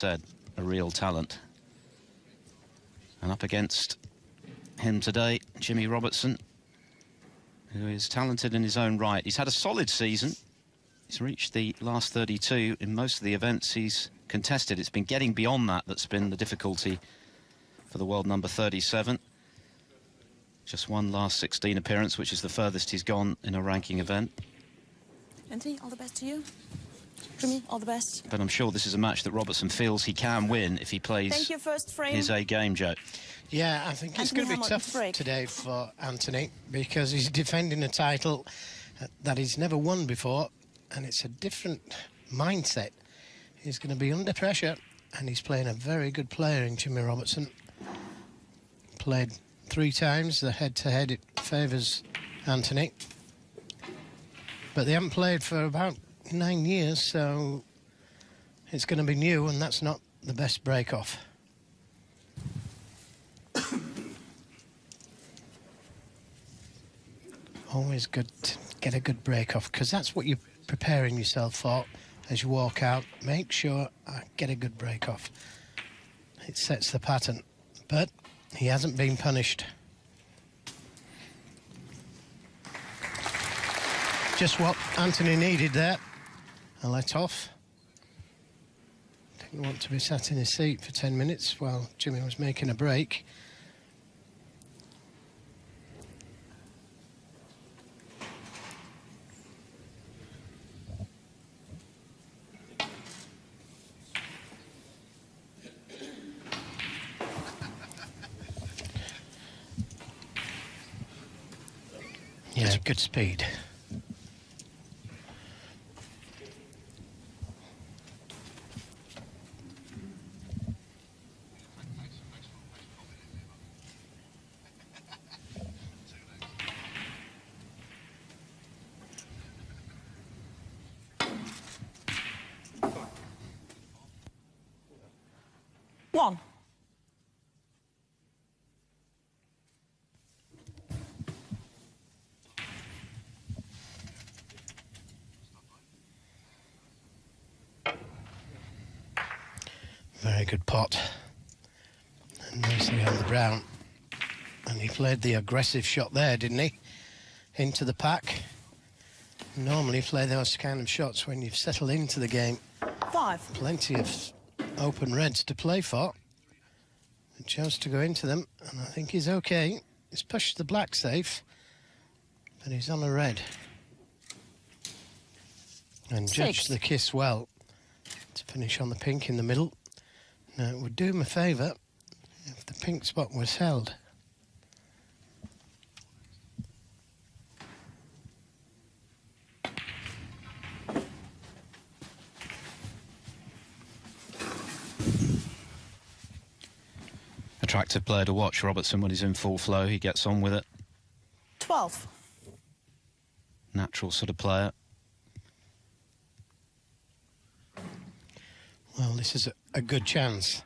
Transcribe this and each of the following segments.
instead, a real talent. And up against him today, Jimmy Robertson, who is talented in his own right. He's had a solid season. He's reached the last 32 in most of the events he's contested. It's been getting beyond that that's been the difficulty for the world number 37. Just one last 16 appearance, which is the furthest he's gone in a ranking event. Anthony, all the best to you. Jimmy, all the best. But I'm sure this is a match that Robertson feels he can win if he plays his A game, Joe. Yeah, I think it's going to be tough today for Anthony because he's defending a title that he's never won before, and it's a different mindset. He's going to be under pressure, and he's playing a very good player in Jimmy Robertson. Played 3 times, the head-to-head, it favours Anthony. But they haven't played for about 9 years, so it's going to be new, and that's not the best break-off. Always good to get a good break-off, because that's what you're preparing yourself for as you walk out. Make sure I get a good break-off. It sets the pattern, but he hasn't been punished. Just what Anthony needed there. A let-off. Didn't want to be sat in his seat for 10 minutes while Jimmy was making a break. Yeah, good speed. One. Very good pot. And nicely on the brown. And he played the aggressive shot there, didn't he? Into the pack. Normally play those kind of shots when you've settled into the game. 5. Plenty of open reds to play for. He chose to go into them, and I think he's okay. He's pushed the black safe, but he's on a red. And 6. judged the kiss well to finish on the pink in the middle. Now, it would do him a favour if the pink spot was held. Attractive player to watch, Robertson, when he's in full flow. He gets on with it. 12. Natural sort of player. Well, this is a good chance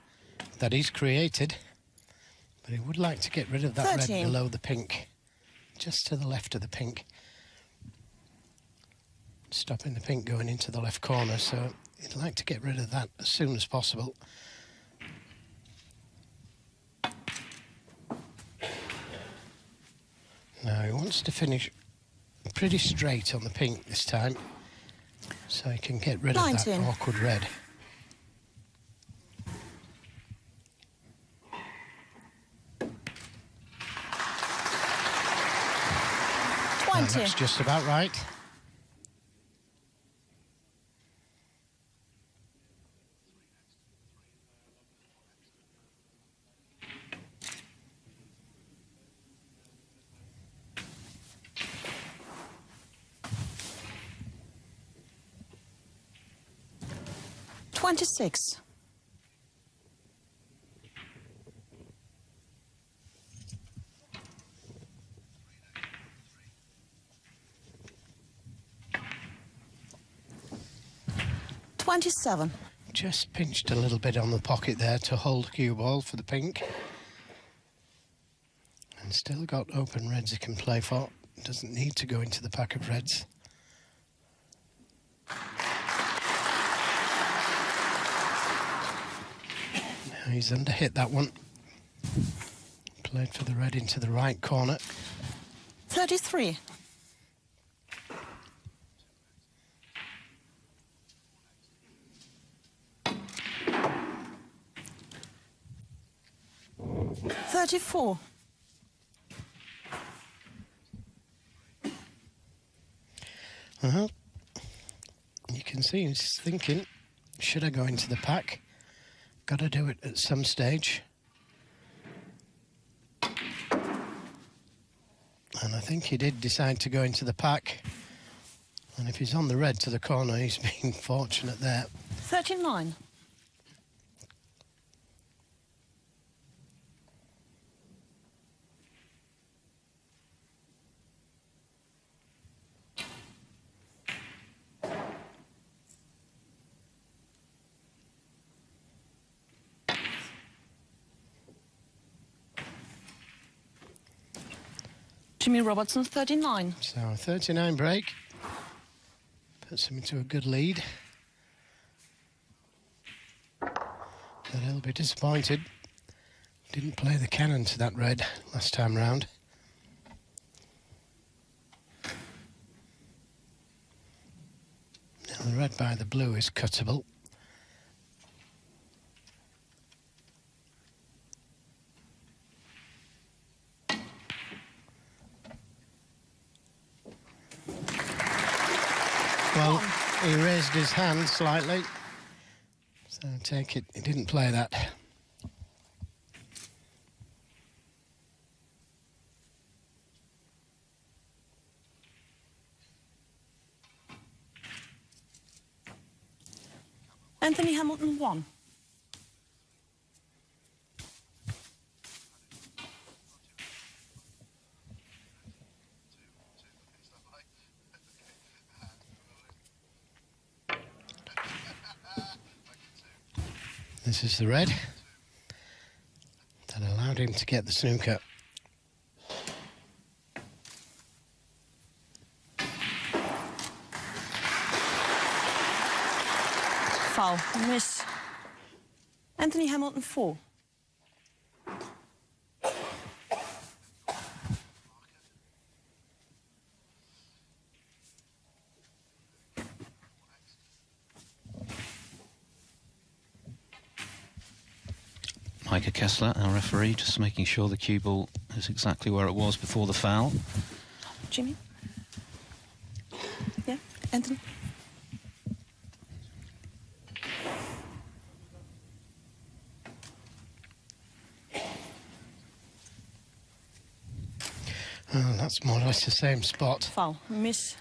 that he's created, but he would like to get rid of that 13. red below the pink, just to the left of the pink. Stopping the pink going into the left corner, so he'd like to get rid of that as soon as possible. Now he wants to finish pretty straight on the pink this time, so he can get rid 19. of that awkward red. 20. That's just about right. $26. $27. Just pinched a little bit on the pocket there to hold cue ball for the pink. And still got open reds he can play for. Doesn't need to go into the pack of reds. He's underhit that one. Played for the red into the right corner. 33. $34. Well, you can see he's thinking, should I go into the pack? Got to do it at some stage. And I think he did decide to go into the pack. And if he's on the red to the corner, he's been fortunate there. 39. Jimmy Robertson, 39. So a 39 break. Puts him into a good lead. But he'll be disappointed. Didn't play the cannon to that red last time round. Now the red by the blue is cuttable. Well, he raised his hand slightly, so I take it he didn't play that. Anthony Hamilton, 1. This is the red that allowed him to get the snooker. Foul, miss. Anthony Hamilton, 4. Micah Kessler, our referee, just making sure the cue ball is exactly where it was before the foul. Jimmy? Yeah, Anthony? Oh, that's more or less the same spot. Foul, miss.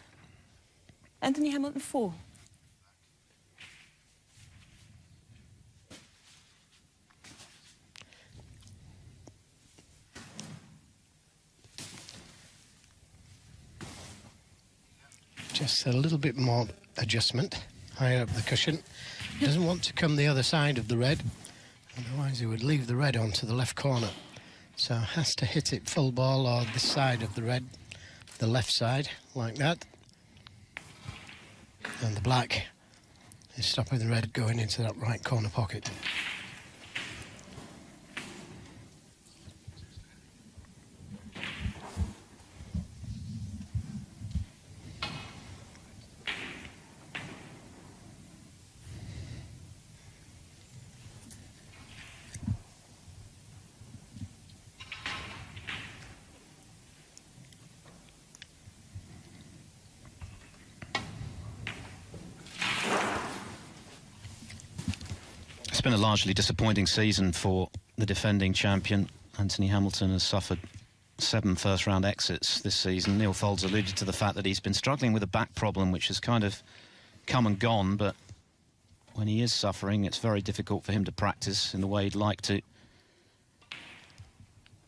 Anthony Hamilton, 4. Just a little bit more adjustment higher up the cushion. Doesn't want to come the other side of the red, otherwise he would leave the red onto the left corner. So has to hit it full ball or this side of the red, the left side, like that. And the black is stopping the red going into that right corner pocket. It's been a largely disappointing season for the defending champion. Anthony Hamilton has suffered 7 first-round exits this season. Neil Foulds alluded to the fact that he's been struggling with a back problem, which has kind of come and gone, but when he is suffering, it's very difficult for him to practice in the way he'd like to.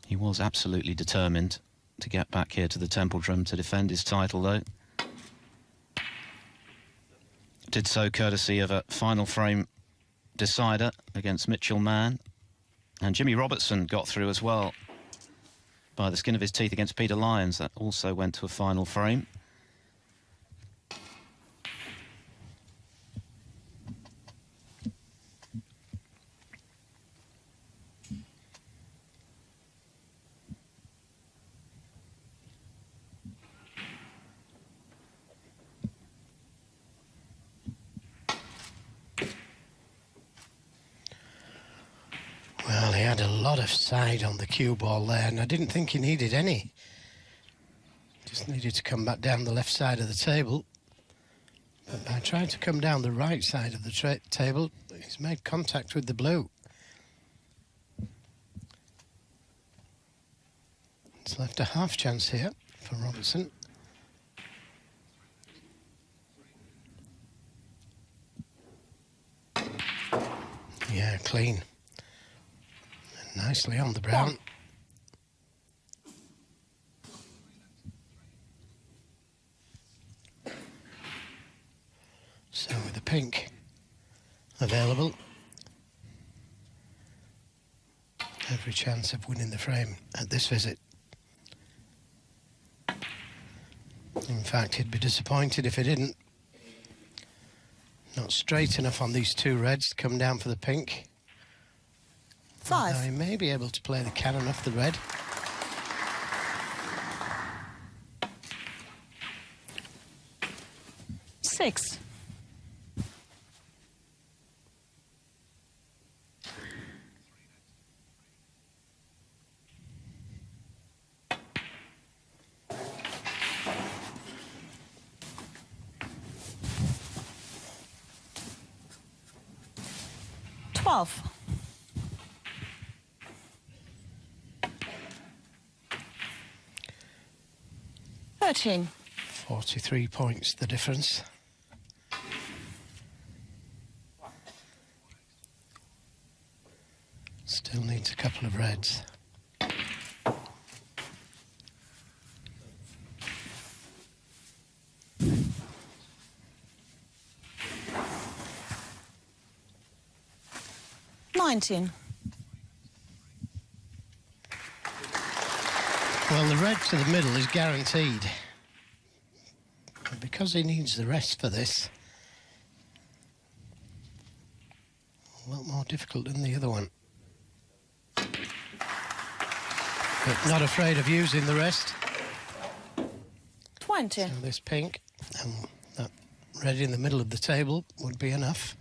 He was absolutely determined to get back here to the Templedrum to defend his title, though. Did so courtesy of a final frame decider against Mitchell Mann. And Jimmy Robertson got through as well by the skin of his teeth against Peter Lyons. That also went to a final frame. Well, he had a lot of side on the cue ball there, and I didn't think he needed any. Just needed to come back down the left side of the table. But by trying to come down the right side of the table, he's made contact with the blue. It's left a half chance here for Robertson. Yeah, clean. And nicely on the brown. So with the pink available, every chance of winning the frame at this visit. In fact, he'd be disappointed if he didn't. Not straight enough on these two reds to come down for the pink. 5. Now he may be able to play the cannon off the red. Six. Twelve. 13. 43 points the difference. Still needs a couple of reds. $19. Well, the red to the middle is guaranteed. But because he needs the rest for this, a lot more difficult than the other one. But not afraid of using the rest. 20. So this pink and that red in the middle of the table would be enough.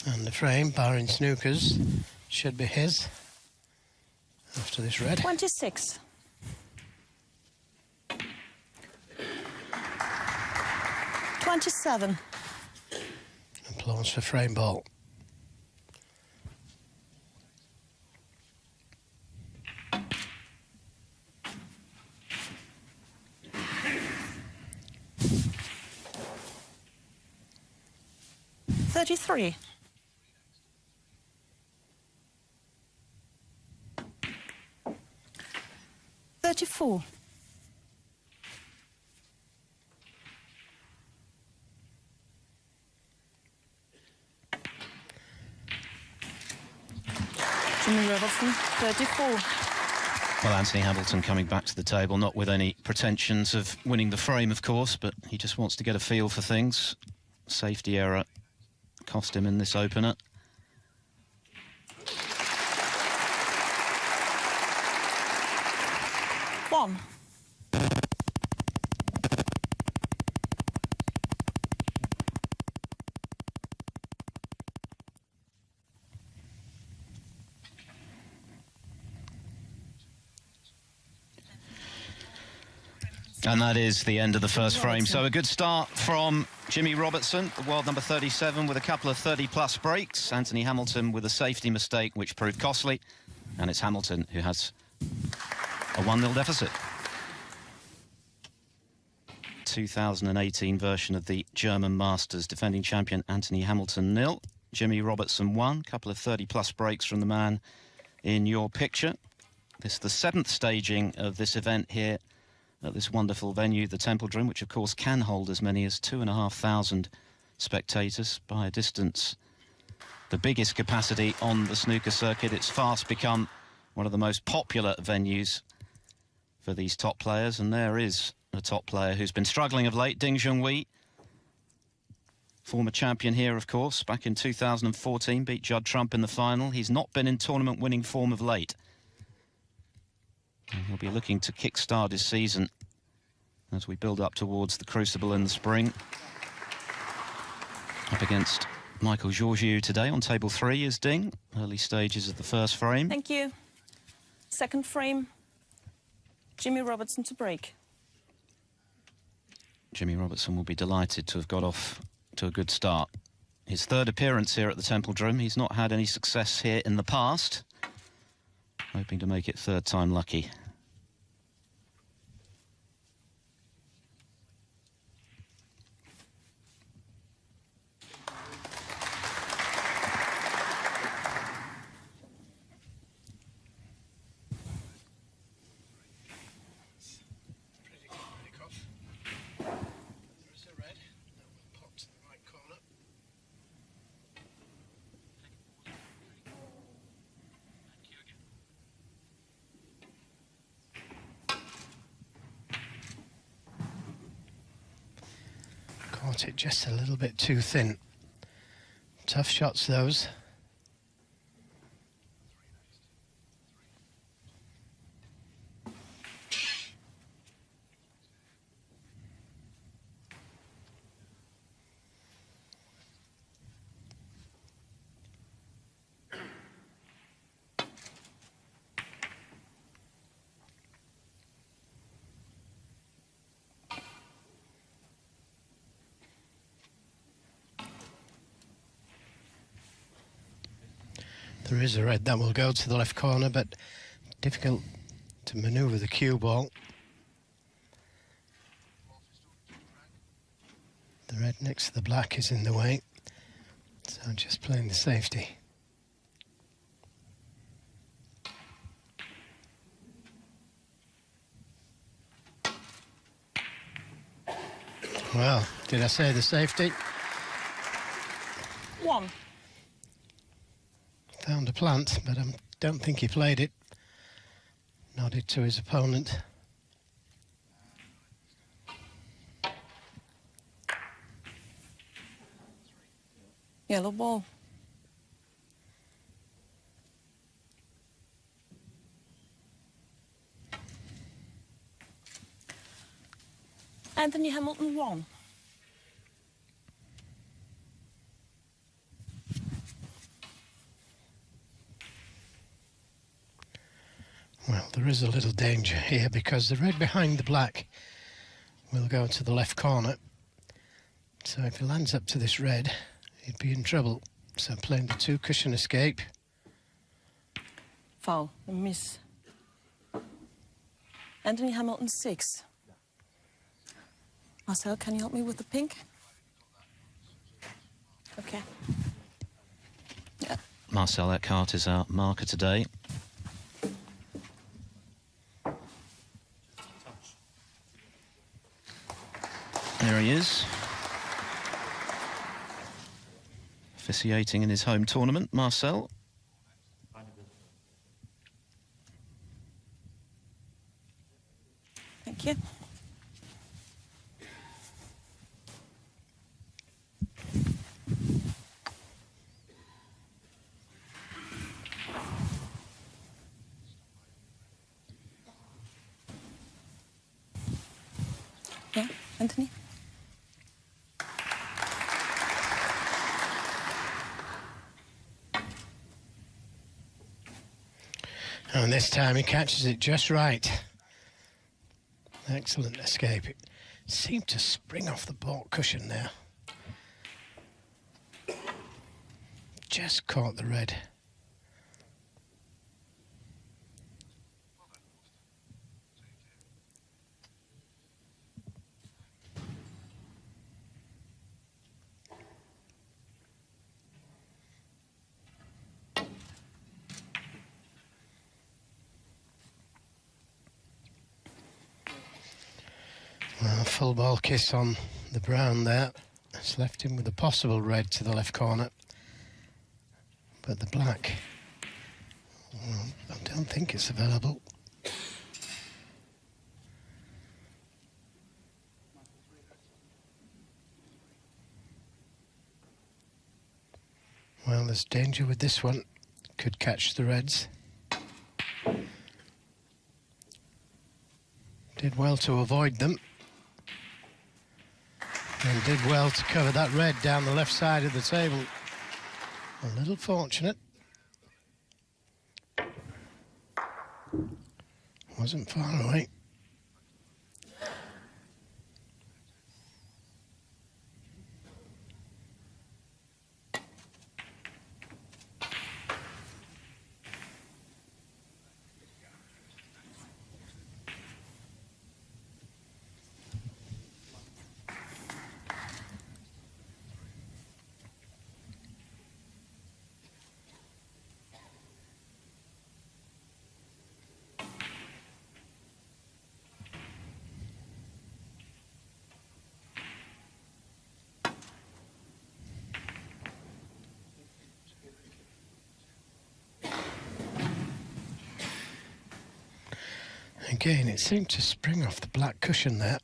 And the frame, barring snookers, should be his after this red. 26. 27. Applause for frame ball. $33. 34. Jimmy Robertson, 34. Well, Anthony Hamilton coming back to the table, not with any pretensions of winning the frame, of course, but he just wants to get a feel for things. Safety error cost him in this opener. One. And that is the end of the first frame. So a good start from Jimmy Robertson, the world number 37, with a couple of 30-plus breaks. Anthony Hamilton with a safety mistake, which proved costly. And it's Hamilton who has a 1-0 deficit. 2018 version of the German Masters. Defending champion Anthony Hamilton 0. Jimmy Robertson 1. Couple of 30-plus breaks from the man in your picture. This is the 7th staging of this event here at this wonderful venue, the Templedrum, which of course can hold as many as 2,500 spectators by a distance. The biggest capacity on the snooker circuit. It's fast become one of the most popular venues for these top players, and there is a top player who's been struggling of late, Ding Junhui. Former champion here, of course, back in 2014, beat Judd Trump in the final. He's not been in tournament winning form of late. And he'll be looking to kick-start his season as we build up towards the Crucible in the spring. Up against Michael Georgiou today on table 3 is Ding. Early stages of the first frame. Thank you. Second frame, Jimmy Robertson to break. Jimmy Robertson will be delighted to have got off to a good start. His third appearance here at the Templedrum. He's not had any success here in the past. Hoping to make it third time lucky. Caught it just a little bit too thin. Tough shots, those. There is a red that will go to the left corner, but difficult to manoeuvre the cue ball. The red next to the black is in the way, so just playing the safety. Well, did I say the safety? One. Found a plant, but I don't think he played it. Nodded to his opponent. Yellow ball. Anthony Hamilton won. Well, there is a little danger here because the red behind the black will go to the left corner. So if he lands up to this red, he'd be in trouble. So playing the 2 cushion escape. Foul, a miss. Anthony Hamilton 6. Marcel, can you help me with the pink? Okay. Yeah. Marcel Eckhart is our marker today. There he is. Officiating in his home tournament, Marcel. Thank you. Yeah, Anthony? And this time he catches it just right. Excellent escape. It seemed to spring off the baulk cushion there. Just caught the red. Well, full ball kiss on the brown there. It's left him with a possible red to the left corner. But the black, well, I don't think it's available. Well, there's danger with this one. Could catch the reds. Did well to avoid them. And did well to cover that red down the left side of the table. A little fortunate. Wasn't far away. Again, it seemed to spring off the black cushion there.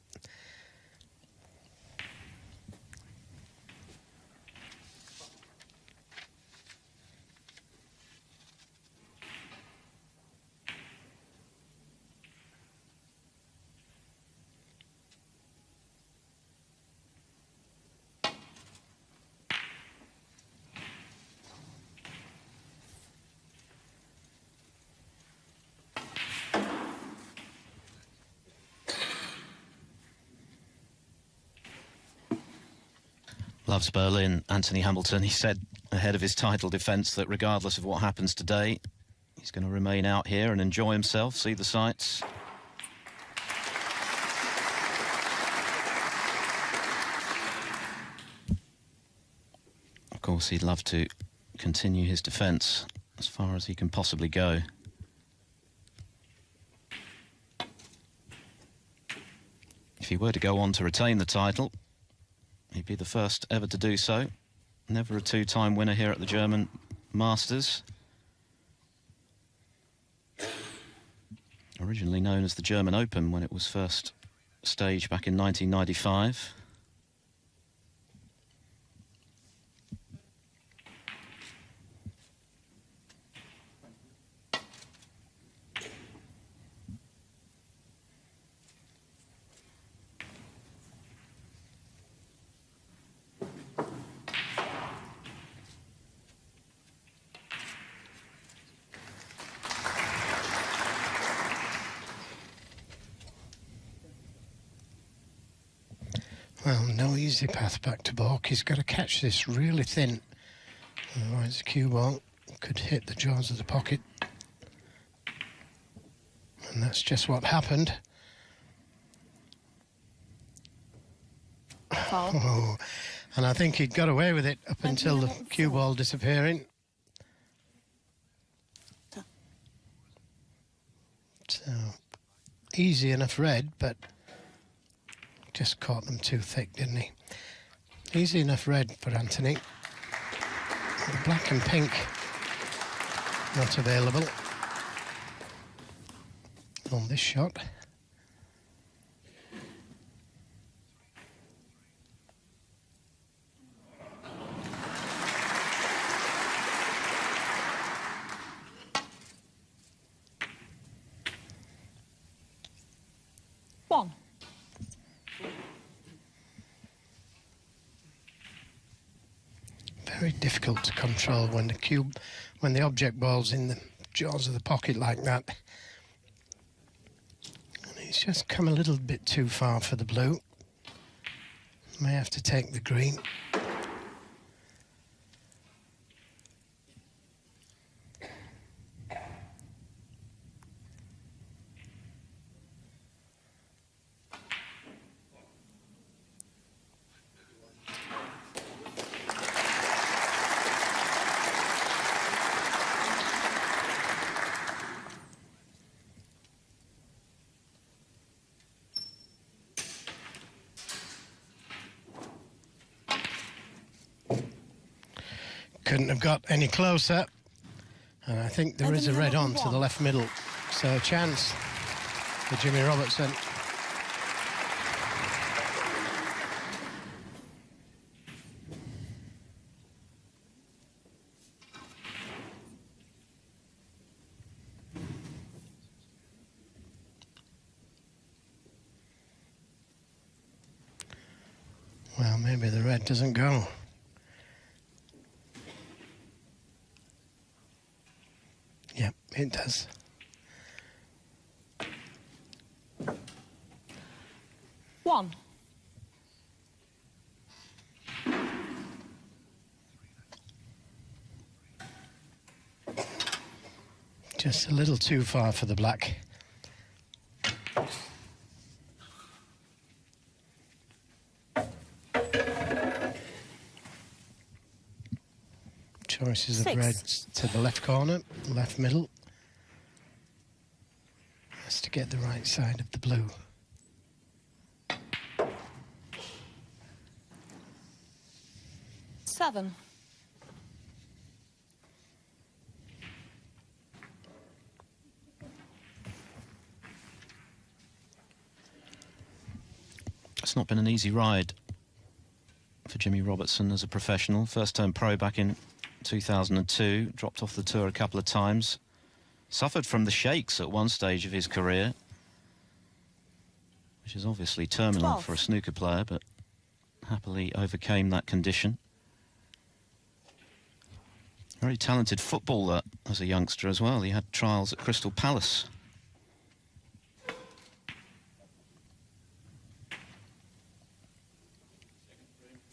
Loves Berlin, Anthony Hamilton. He said ahead of his title defence that regardless of what happens today, he's going to remain out here and enjoy himself, see the sights. Of course, he'd love to continue his defence as far as he can possibly go. If he were to go on to retain the title, he'd be the first ever to do so. Never a two-time winner here at the German Masters. Originally known as the German Open when it was first staged back in 1995. Well, no easy path back to baulk. He's got to catch this really thin. Otherwise the cue ball could hit the jaws of the pocket. And that's just what happened. Oh, and I think he'd got away with it up until the cue ball disappearing. So, easy enough red, but just caught them too thick, didn't he? Easy enough red for Anthony. The black and pink not available on this shot. One. Very difficult to control when the object ball's in the jaws of the pocket like that. And he's just come a little bit too far for the blue. May have to take the green. Couldn't have got any closer. And I think there is a red on to the left middle. So a chance for Jimmy Robertson. Well, maybe the red doesn't go. Yep, it does. One. Just a little too far for the black. Choices of red to the left corner, left middle. Has to get the right side of the blue. Seven. It's not been an easy ride for Jimmy Robertson as a professional. First-term pro back in 2002, dropped off the tour a couple of times. Suffered from the shakes at one stage of his career, which is obviously terminal 12. for a snooker player, but happily overcame that condition. Very talented footballer as a youngster as well. He had trials at Crystal Palace.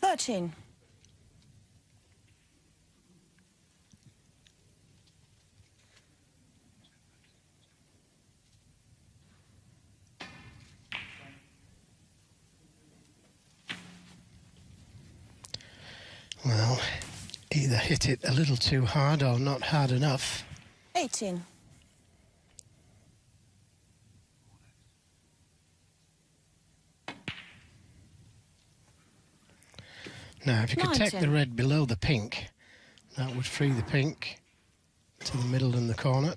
Thirteen. Well, either hit it a little too hard or not hard enough. 18. Now, if you could take 19. the red below the pink, that would free the pink to the middle and the corner.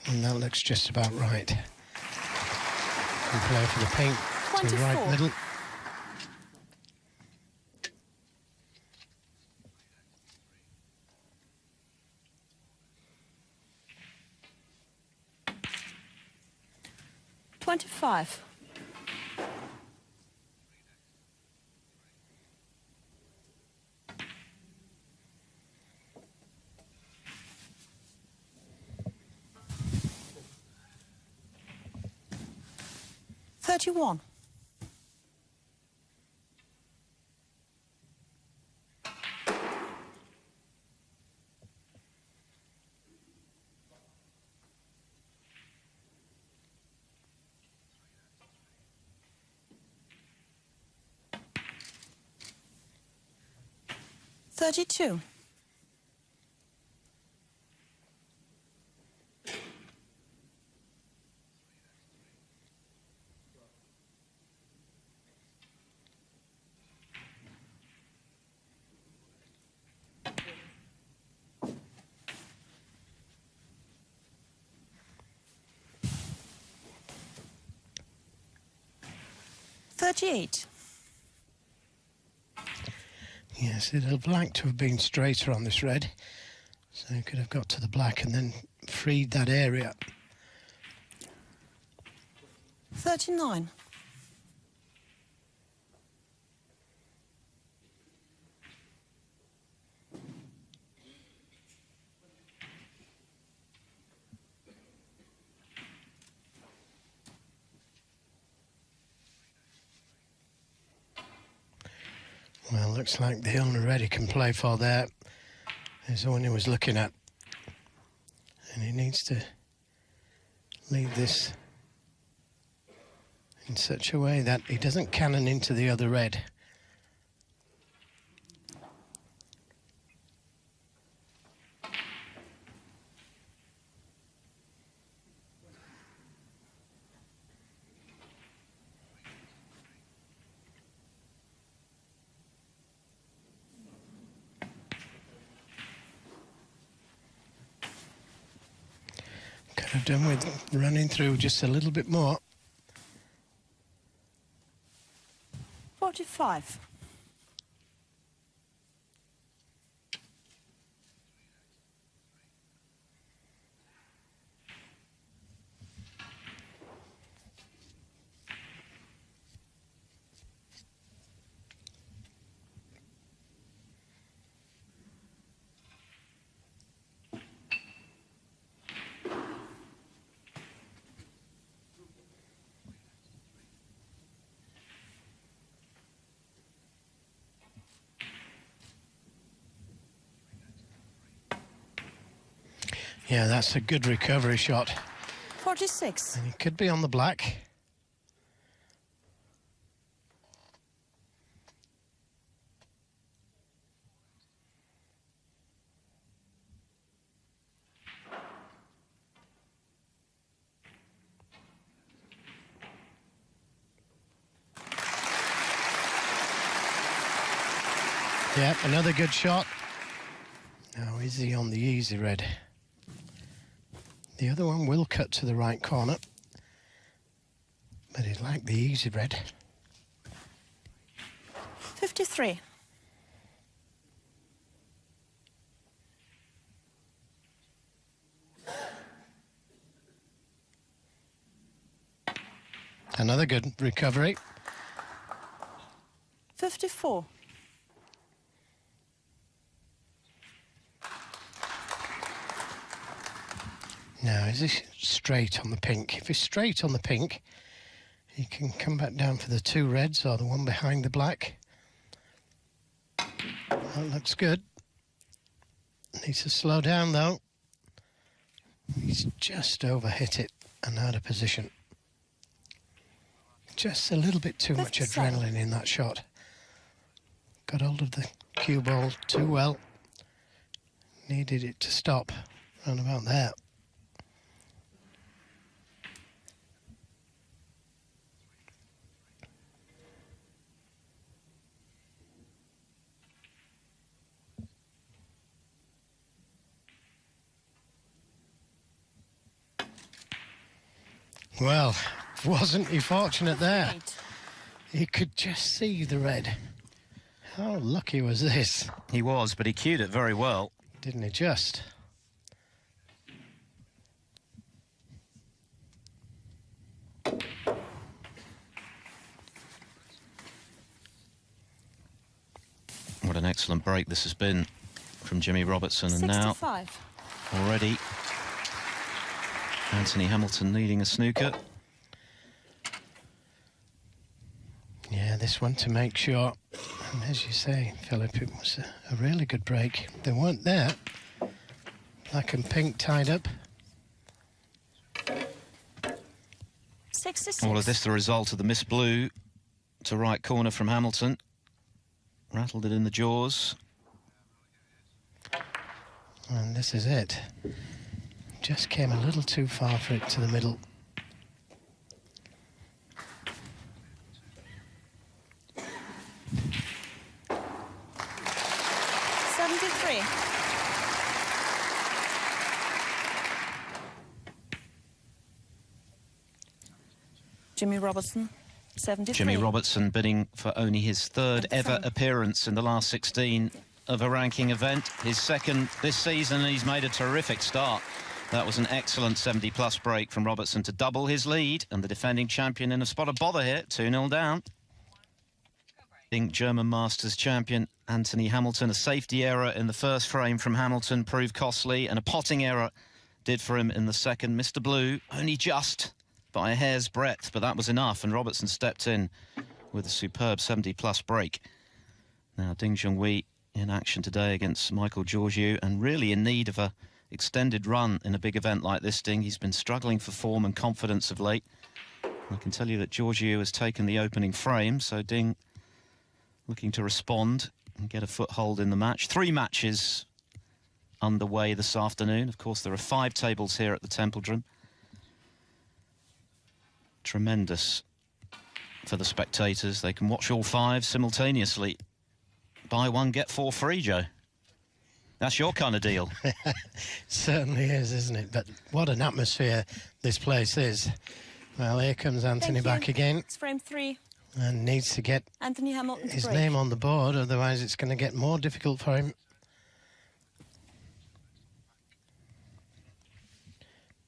And that looks just about right. And play for the pink 24. to right middle. $25. $31. $32. $38. Yes, it'd have liked to have been straighter on this red. So you could have got to the black and then freed that area. 39. Well, looks like the only red he can play for there is the one he was looking at. And he needs to leave this in such a way that he doesn't cannon into the other red. Could have done with running through just a little bit more. 45. Yeah, that's a good recovery shot. 46. And he could be on the black. Yep, another good shot. Now, is he on the easy red? The other one will cut to the right corner, but he'd like the easy red. 53. Another good recovery. 54. Now, is this straight on the pink? If he's straight on the pink, he can come back down for the two reds or the one behind the black. That looks good. Needs to slow down, though. He's just overhit it and out of position. Just a little bit too much adrenaline in that shot. Got hold of the cue ball too well. Needed it to stop round about there. Well, wasn't he fortunate there? He could just see the red. How lucky was this? He was, but he cued it very well. Didn't he just? What an excellent break this has been from Jimmy Robertson. And 65. Now, already, Anthony Hamilton leading a snooker. Yeah, this one to make sure. And as you say, Philip, it was a really good break. They weren't there. Black and pink tied up. 66. All of this the result of the miss blue to right corner from Hamilton. Rattled it in the jaws. And this is it. Just came a little too far for it to the middle. Jimmy Robertson, 73. Jimmy Robertson bidding for only his third ever appearance in the last 16 of a ranking event. His second this season, and he's made a terrific start. That was an excellent 70-plus break from Robertson to double his lead, and the defending champion in a spot of bother here, 2-0 down. German Masters champion Anthony Hamilton. A safety error in the first frame from Hamilton proved costly, and a potting error did for him in the second. Mr. Blue only just by a hair's breadth, but that was enough, and Robertson stepped in with a superb 70-plus break. Now, Ding Junhui in action today against Michael Georgiou, and really in need of a extended run in a big event like this, Ding. He's been struggling for form and confidence of late. I can tell you that Georgiou has taken the opening frame, so Ding looking to respond and get a foothold in the match. 3 matches underway this afternoon. Of course, there are 5 tables here at the Templedrum. Tremendous for the spectators. They can watch all 5 simultaneously. Buy 1, get 4 free, Joe. That's your kind of deal. Certainly is, isn't it? But what an atmosphere this place is. Well, here comes Anthony back again. It's frame 3. And needs to get Anthony Hamilton his name on the board, otherwise it's going to get more difficult for him.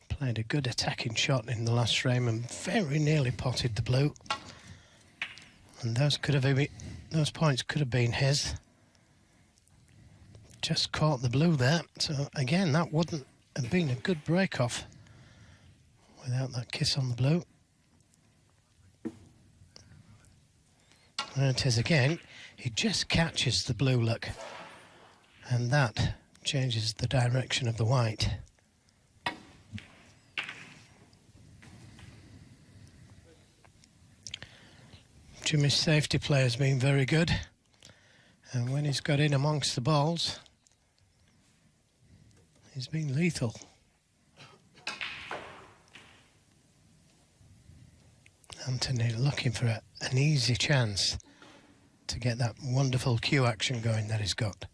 Played a good attacking shot in the last frame and very nearly potted the blue. And those points could have been his. Just caught the blue there. So again, that wouldn't have been a good break-off without that kiss on the blue. There it is again. He just catches the blue look, and that changes the direction of the white. Jimmy's safety play has been very good, and when he's got in amongst the balls, he's been lethal. Anthony looking for an easy chance to get that wonderful cue action going that he's got.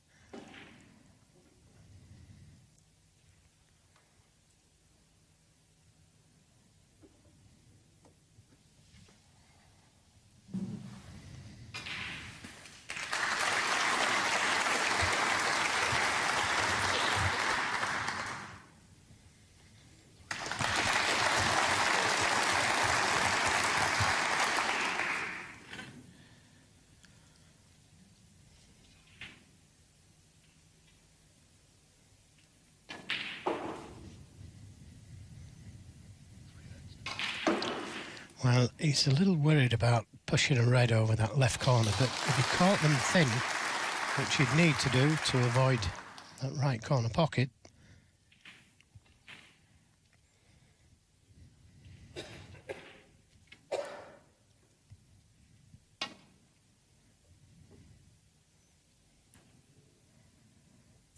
Well, he's a little worried about pushing a red over that left corner, but if he caught them thin, which he'd need to do to avoid that right corner pocket,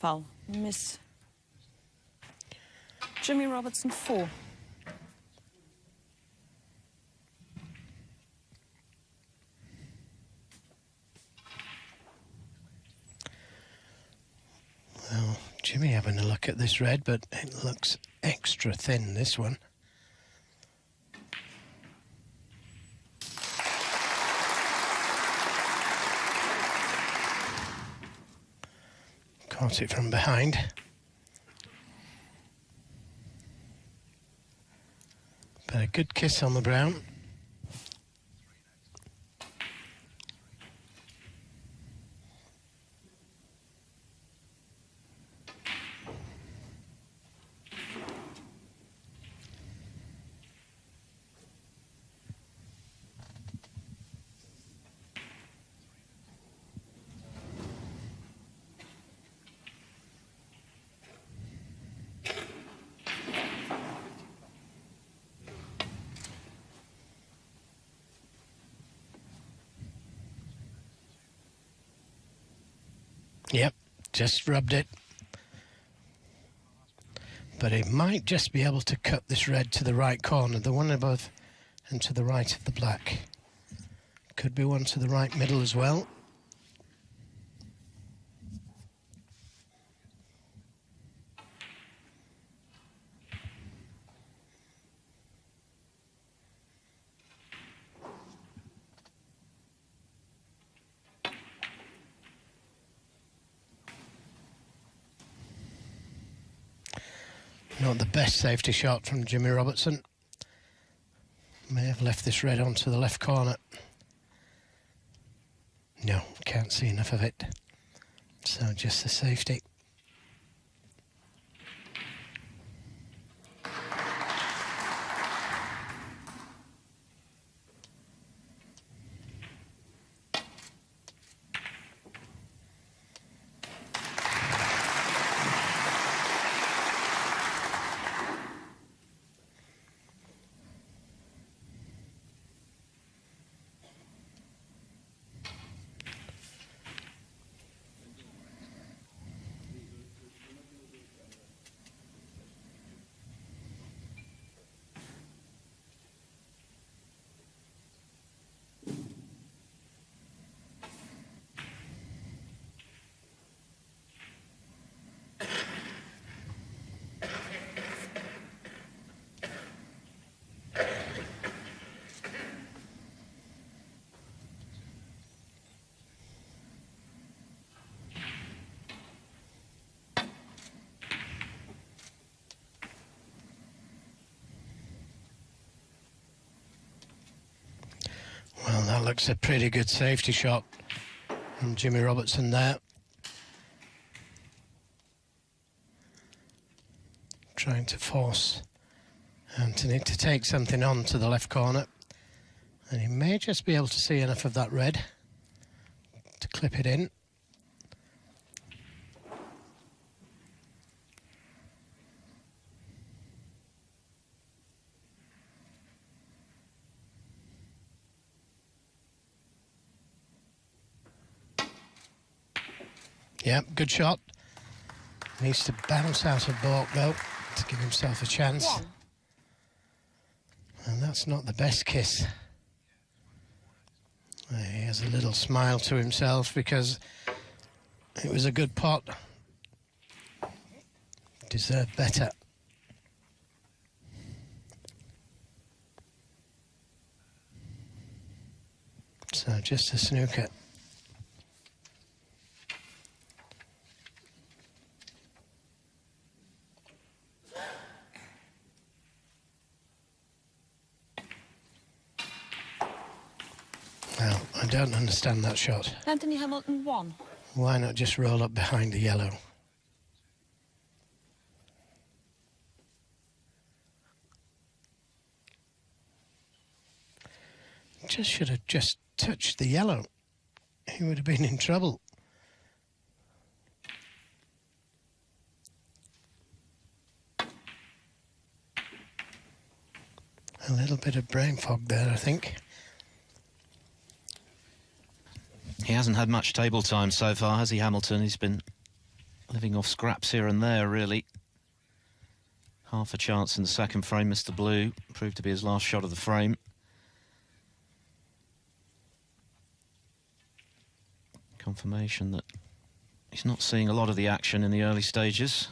foul. Miss. Jimmy Robertson, 4. well, Jimmy having a look at this red, but it looks extra thin, this one. Caught it from behind. But a good kiss on the brown. Yep, just rubbed it. But he might just be able to cut this red to the right corner, the one above and to the right of the black. Could be one to the right middle as well. Not the best safety shot from Jimmy Robertson. May have left this red onto the left corner. No, can't see enough of it. So just the safety. Well, that looks a pretty good safety shot from Jimmy Robertson there. Trying to force Anthony to take something on to the left corner. And he may just be able to see enough of that red to clip it in. Yep, good shot. Needs to bounce out of baulk, though, to give himself a chance. One. And that's not the best kiss. He has a little smile to himself because it was a good pot. Deserved better. So just a snooker. Well, I don't understand that shot. Anthony Hamilton, 1. Why not just roll up behind the yellow? Just should have just touched the yellow. He would have been in trouble. A little bit of brain fog there, I think. He hasn't had much table time so far, has he, Hamilton? He's been living off scraps here and there, really. Half a chance in the second frame, Mr. Blue. Proved to be his last shot of the frame. Confirmation that he's not seeing a lot of the action in the early stages.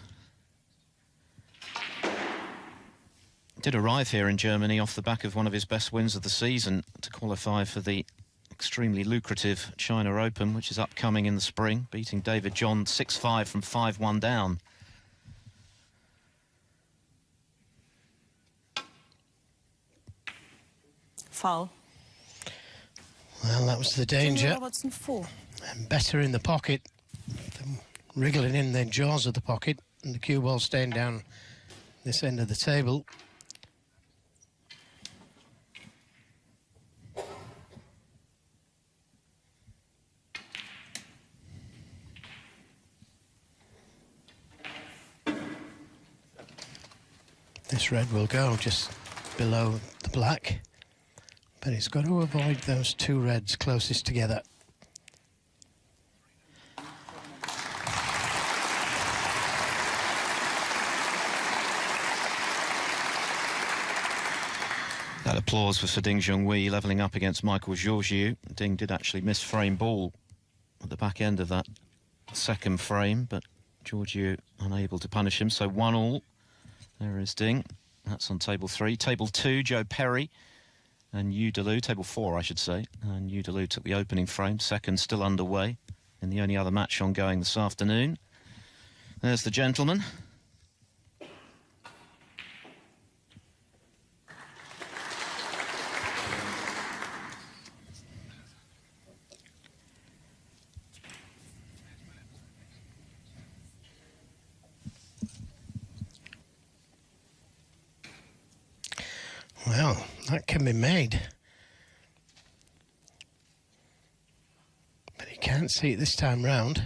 Did arrive here in Germany off the back of one of his best wins of the season to qualify for the extremely lucrative China Open, which is upcoming in the spring, beating David John 6-5 from 5-1 down. Foul. Well, that was the danger. Robertson, 4. And better in the pocket, them wriggling in the jaws of the pocket, and the cue ball staying down this end of the table. This red will go just below the black, but it's got to avoid those two reds closest together. That applause for Ding Junhui levelling up against Michael Georgiou. Ding did actually miss frame ball at the back end of that second frame, but Georgiou unable to punish him, so 1-1. There is Ding. That's on table 3. Table 2, Joe Perry and Yu Delu. Table 4, I should say. And Yu Delu took the opening frame. Second still underway in the only other match ongoing this afternoon. There's the gentleman. Well, that can be made. But he can't see it this time round.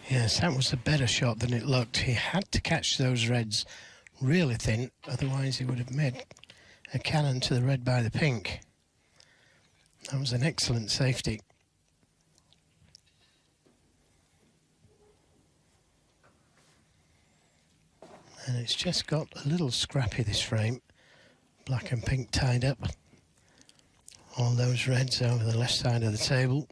Yes, that was a better shot than it looked. He had to catch those reds really thin, otherwise he would have made a cannon to the red by the pink. That was an excellent safety. And it's just got a little scrappy, this frame. Black and pink tied up. All those reds over the left side of the table.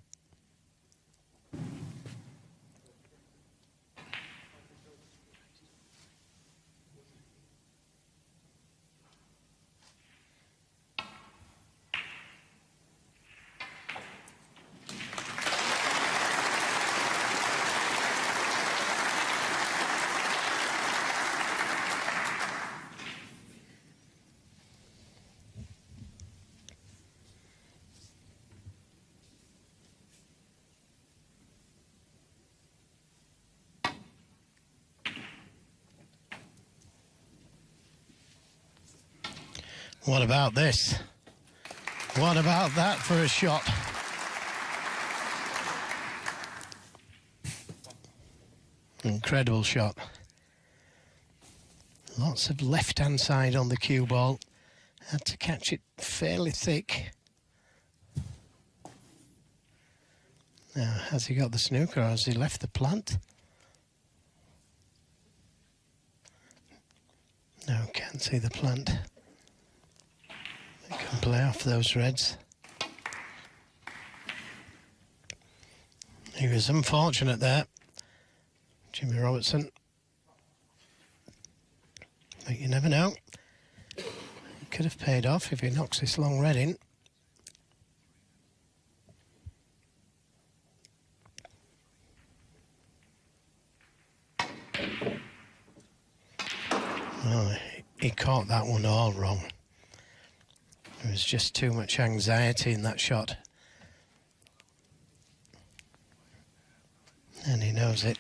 What about this? What about that for a shot? Incredible shot. Lots of left-hand side on the cue ball. Had to catch it fairly thick. Now, has he got the snooker or has he left the plant? No, can't see the plant. They can play off those reds. He was unfortunate there, Jimmy Robertson. But you never know. He could have paid off if he knocks this long red in. Oh, he caught that one all wrong. There was just too much anxiety in that shot. And he knows it.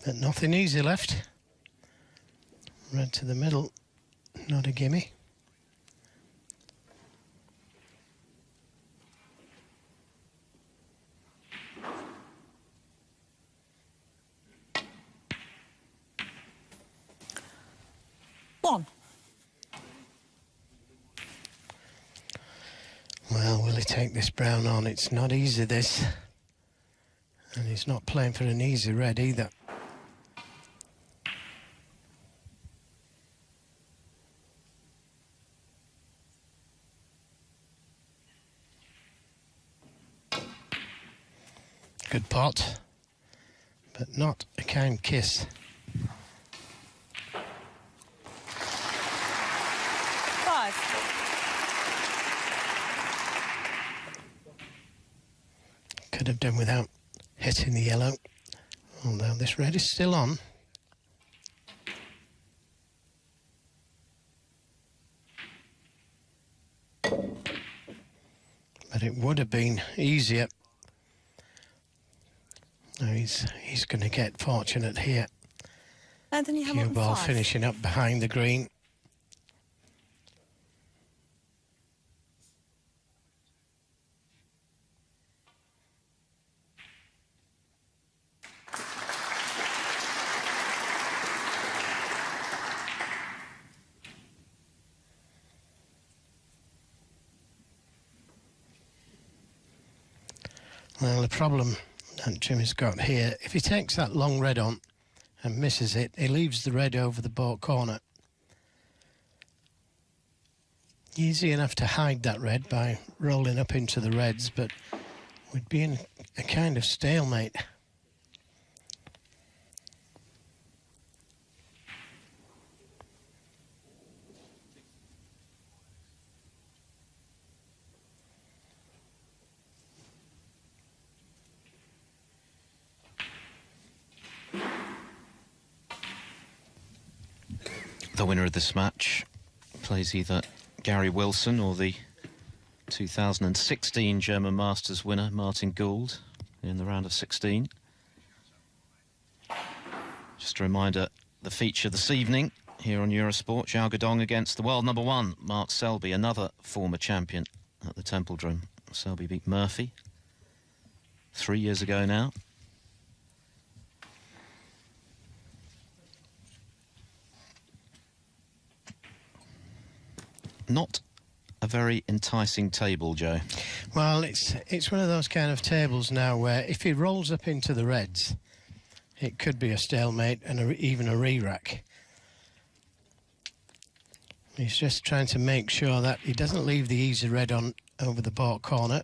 But nothing easy left. Red to the middle, not a gimme. One. Well, will he take this brown on? It's not easy, this. And he's not playing for an easy red either. Good pot, but not a kind kiss. Five. Could have done without hitting the yellow, although this red is still on. But it would have been easier. No, he's going to get fortunate here. Anthony Cue Hamilton, ball 5. finishing up behind the green. Well, the problem that Jimmy's got here, if he takes that long red on and misses it, he leaves the red over the baulk corner. Easy enough to hide that red by rolling up into the reds, but would be in a kind of stalemate. The winner of this match plays either Gary Wilson or the 2016 German Masters winner Martin Gould in the round of 16. Just a reminder, the feature this evening here on Eurosport, Zhao Guodong against the world number 1, Mark Selby, another former champion at the Templedrum. Selby beat Murphy 3 years ago now. Not a very enticing table, Joe. Well, it's one of those kind of tables now where if he rolls up into the reds, it could be a stalemate and even a re-rack. He's just trying to make sure that he doesn't leave the easy red on over the baulk corner.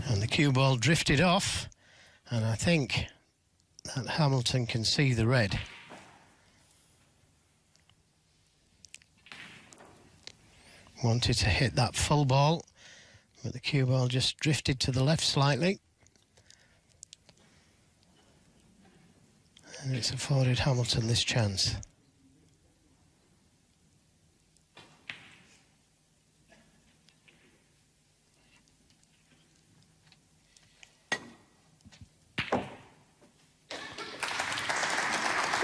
And the cue ball drifted off, and I think that Hamilton can see the red. Wanted to hit that full ball, but the cue ball just drifted to the left slightly. And it's afforded Hamilton this chance.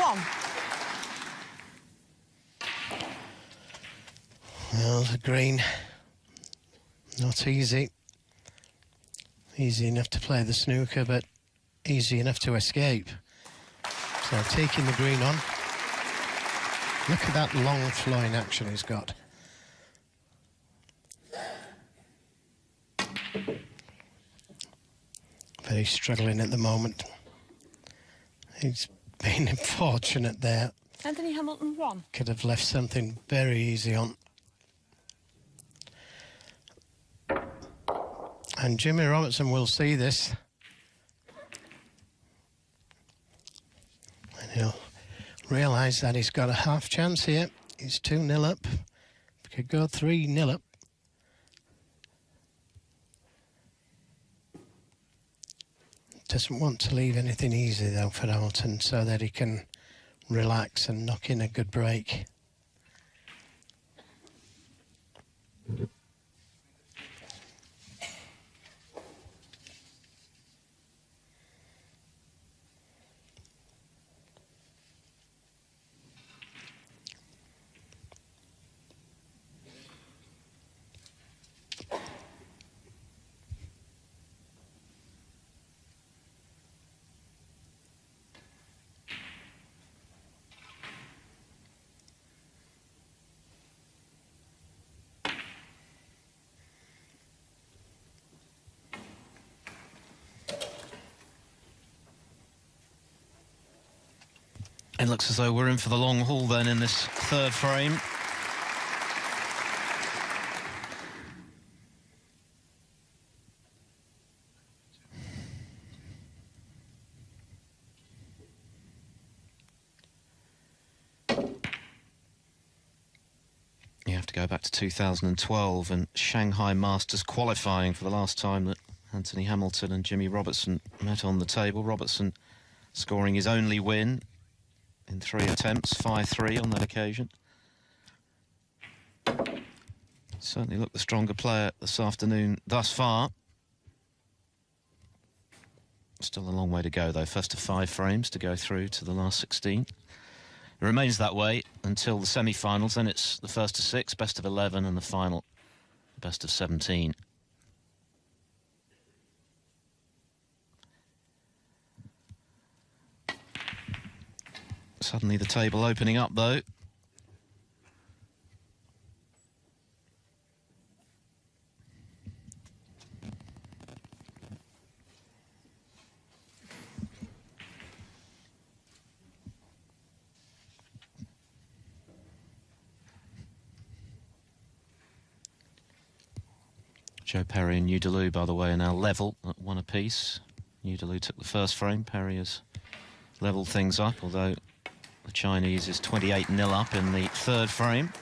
1. Well, the green, not easy. Easy enough to play the snooker, but easy enough to escape. So taking the green on. Look at that long flowing action he's got. But he's struggling at the moment. He's been unfortunate there. Anthony Hamilton 1. Could have left something very easy on. And Jimmy Robertson will see this. And he'll realise that he's got a half chance here. He's 2-0 up. He could go 3-0 up. Doesn't want to leave anything easy though for Hamilton, so that he can relax and knock in a good break. It looks as though we're in for the long haul then in this third frame. You have to go back to 2012 and Shanghai Masters qualifying for the last time that Anthony Hamilton and Jimmy Robertson met on the table. Robertson scoring his only win in 3 attempts, 5-3 on that occasion. Certainly looked the stronger player this afternoon thus far. Still a long way to go though, first of 5 frames to go through to the last 16. It remains that way until the semi-finals, then it's the first of 6, best of 11 and the final, best of 17. Suddenly the table opening up, though. Joe Perry and Udaloo, by the way, are now level at 1 apiece. Udaloo took the first frame. Perry has levelled things up, although the Chinese is 28-0 up in the third frame.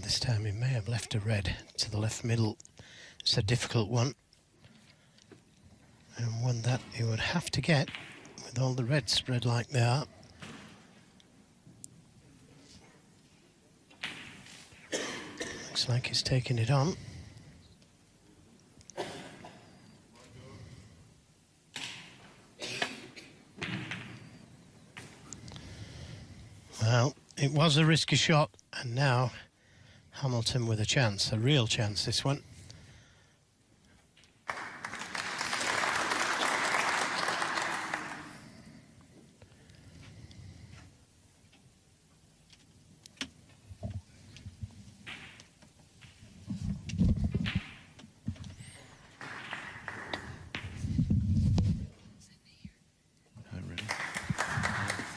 This time he may have left a red to the left middle. It's a difficult one, and one that he would have to get with all the reds spread like they are. Looks like he's taking it on. Well, it was a risky shot, and now Hamilton with a chance, a real chance, this one.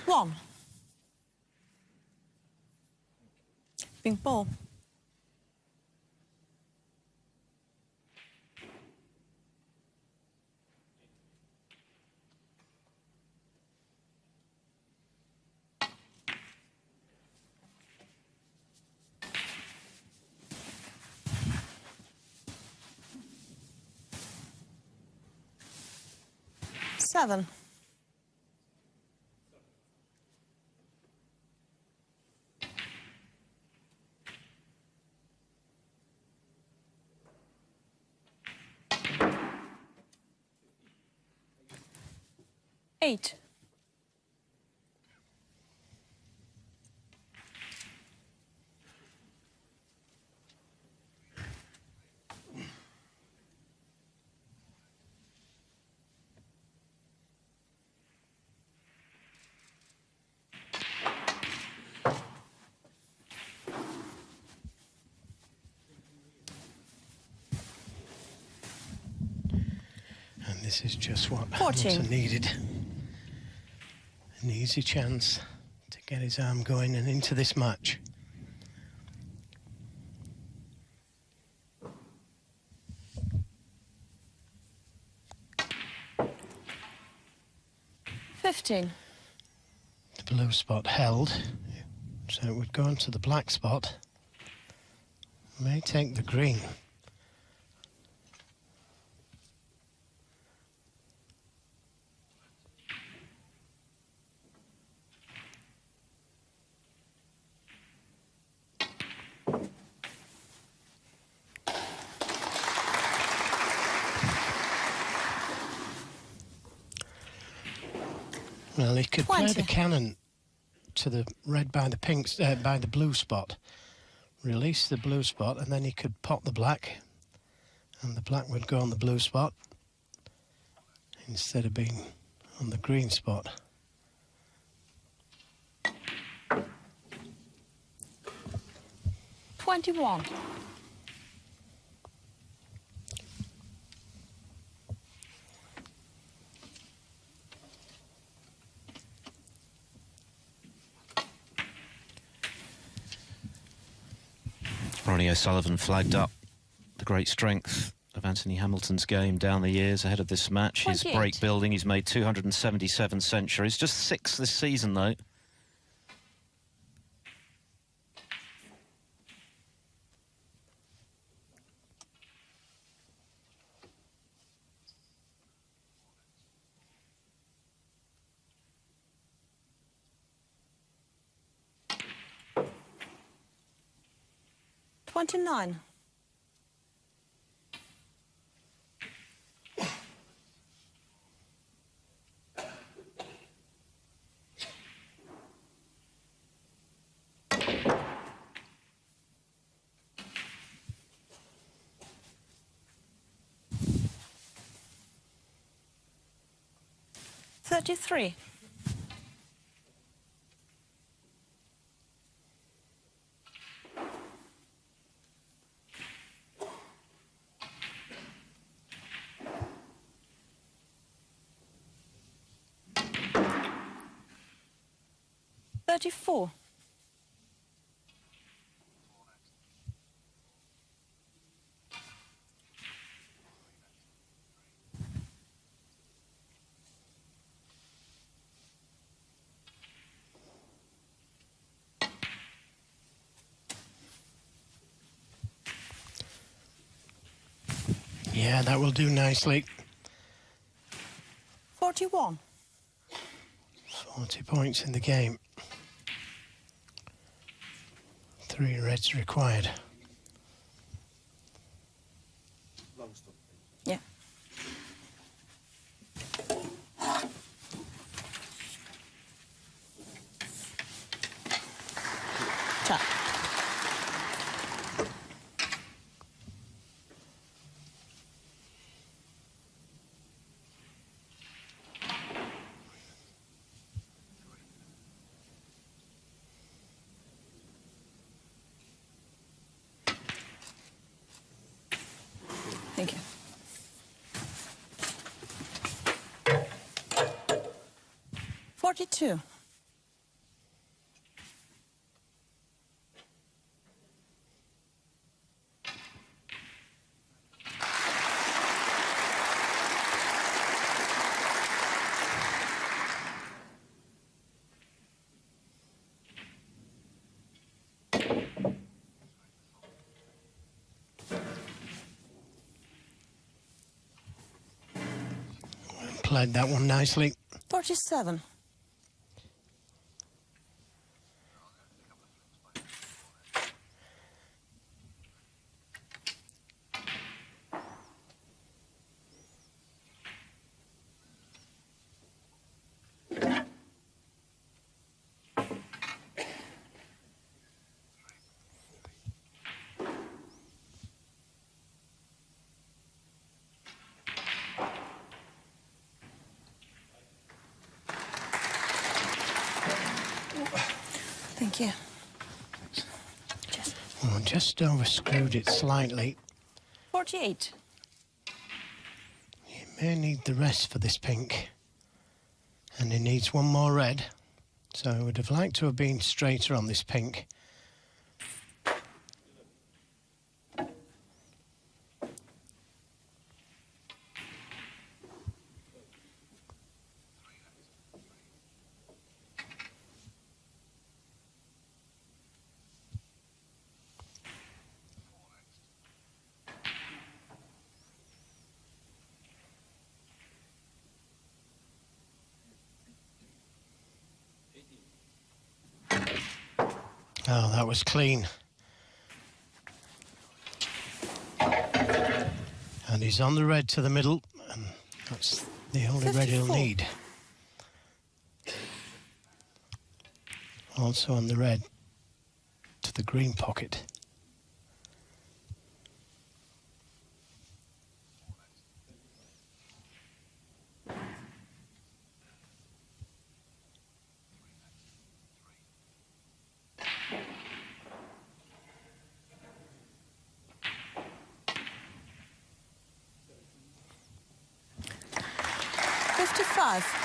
One. Pink ball. 7. Eight. And this is just what 14. Hamilton needed. An easy chance to get his arm going and into this match. The blue spot held, so it would go into the black spot. May take the green. Well, he could play the cannon to the red by the pink, by the blue spot, release the blue spot, and then he could pot the black, and the black would go on the blue spot instead of being on the green spot. Ronnie O'Sullivan flagged up the great strength of Anthony Hamilton's game down the years ahead of this match. 28. His break building, he's made 277 centuries, just 6 this season though. $29. $33. $34. Yeah, that will do nicely. 41. 40 points in the game. 3 reds required. Yeah. Tap. Thank you. $42. played that one nicely. 47. Thank you. Just over-screwed it slightly. 48. He may need the rest for this pink. And he needs one more red. So I would have liked to have been straighter on this pink. Oh, that was clean. And he's on the red to the middle, and that's the only 54. red he'll need. Also on the red to the green pocket.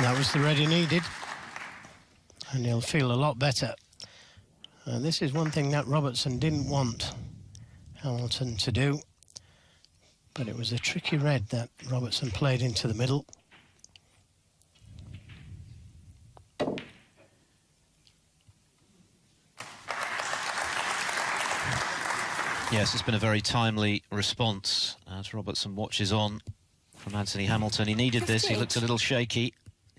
That was the red he needed, and he'll feel a lot better. This is one thing that Robertson didn't want Hamilton to do, but it was a tricky red that Robertson played into the middle. Yes, it's been a very timely response as Robertson watches on from Anthony Hamilton. He needed this. He looked a little shaky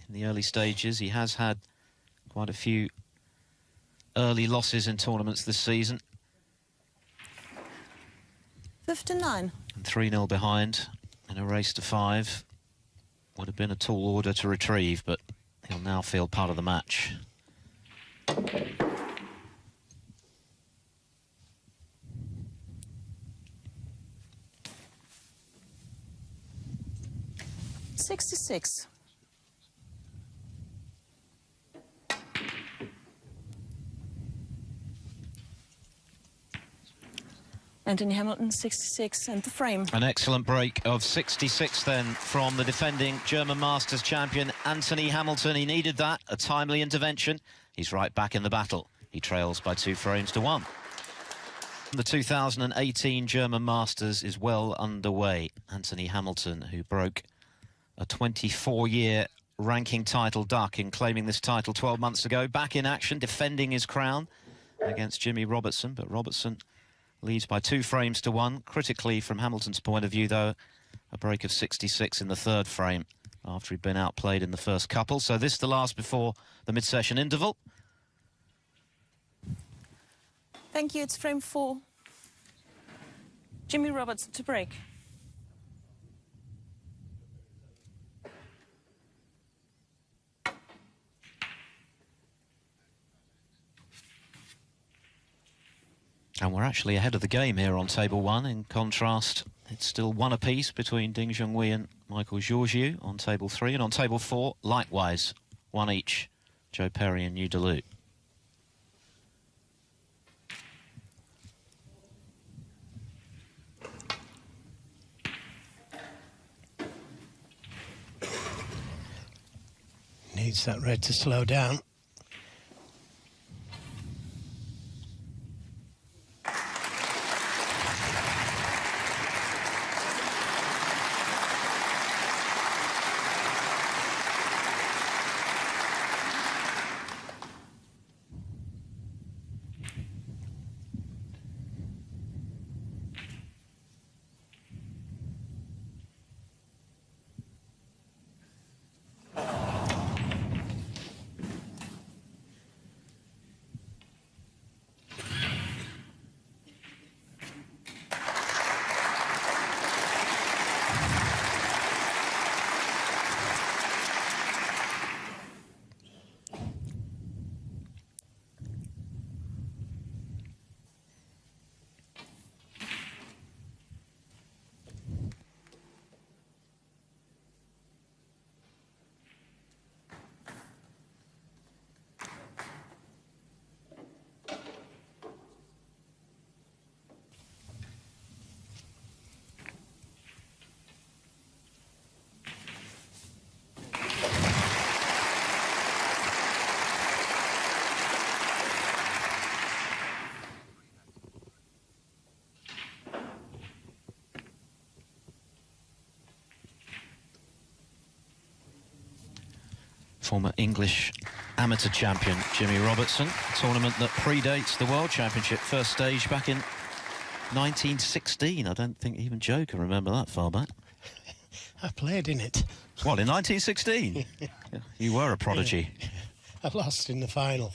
in the early stages. He has had quite a few early losses in tournaments this season. 59. And 3-0 behind in a race to 5. Would have been a tall order to retrieve, but he'll now feel part of the match. $66. Anthony Hamilton, 66, and the frame. An excellent break of 66 then from the defending German Masters champion Anthony Hamilton. He needed that, a timely intervention. He's right back in the battle. He trails by 2 frames to 1. The 2018 German Masters is well underway. Anthony Hamilton, who broke a 24-year ranking title duck in claiming this title 12 months ago, back in action, defending his crown against Jimmy Robertson, but Robertson leads by 2 frames to 1. Critically, from Hamilton's point of view, though, a break of 66 in the 3rd frame after he'd been outplayed in the first couple. So this the last before the mid-session interval. Thank you. It's frame 4. Jimmy Robertson to break. And we're actually ahead of the game here on table 1. In contrast, it's still 1 apiece between Ding Junhui and Michael Georgiou on table 3. And on table 4, likewise, 1 each, Joe Perry and New Delu. Needs that red to slow down. Former English amateur champion Jimmy Robertson. A tournament that predates the World Championship, first stage back in 1916. I don't think even Joe can remember that far back. I played in it. What, in 1916? You were a prodigy. Yeah. I lost in the final.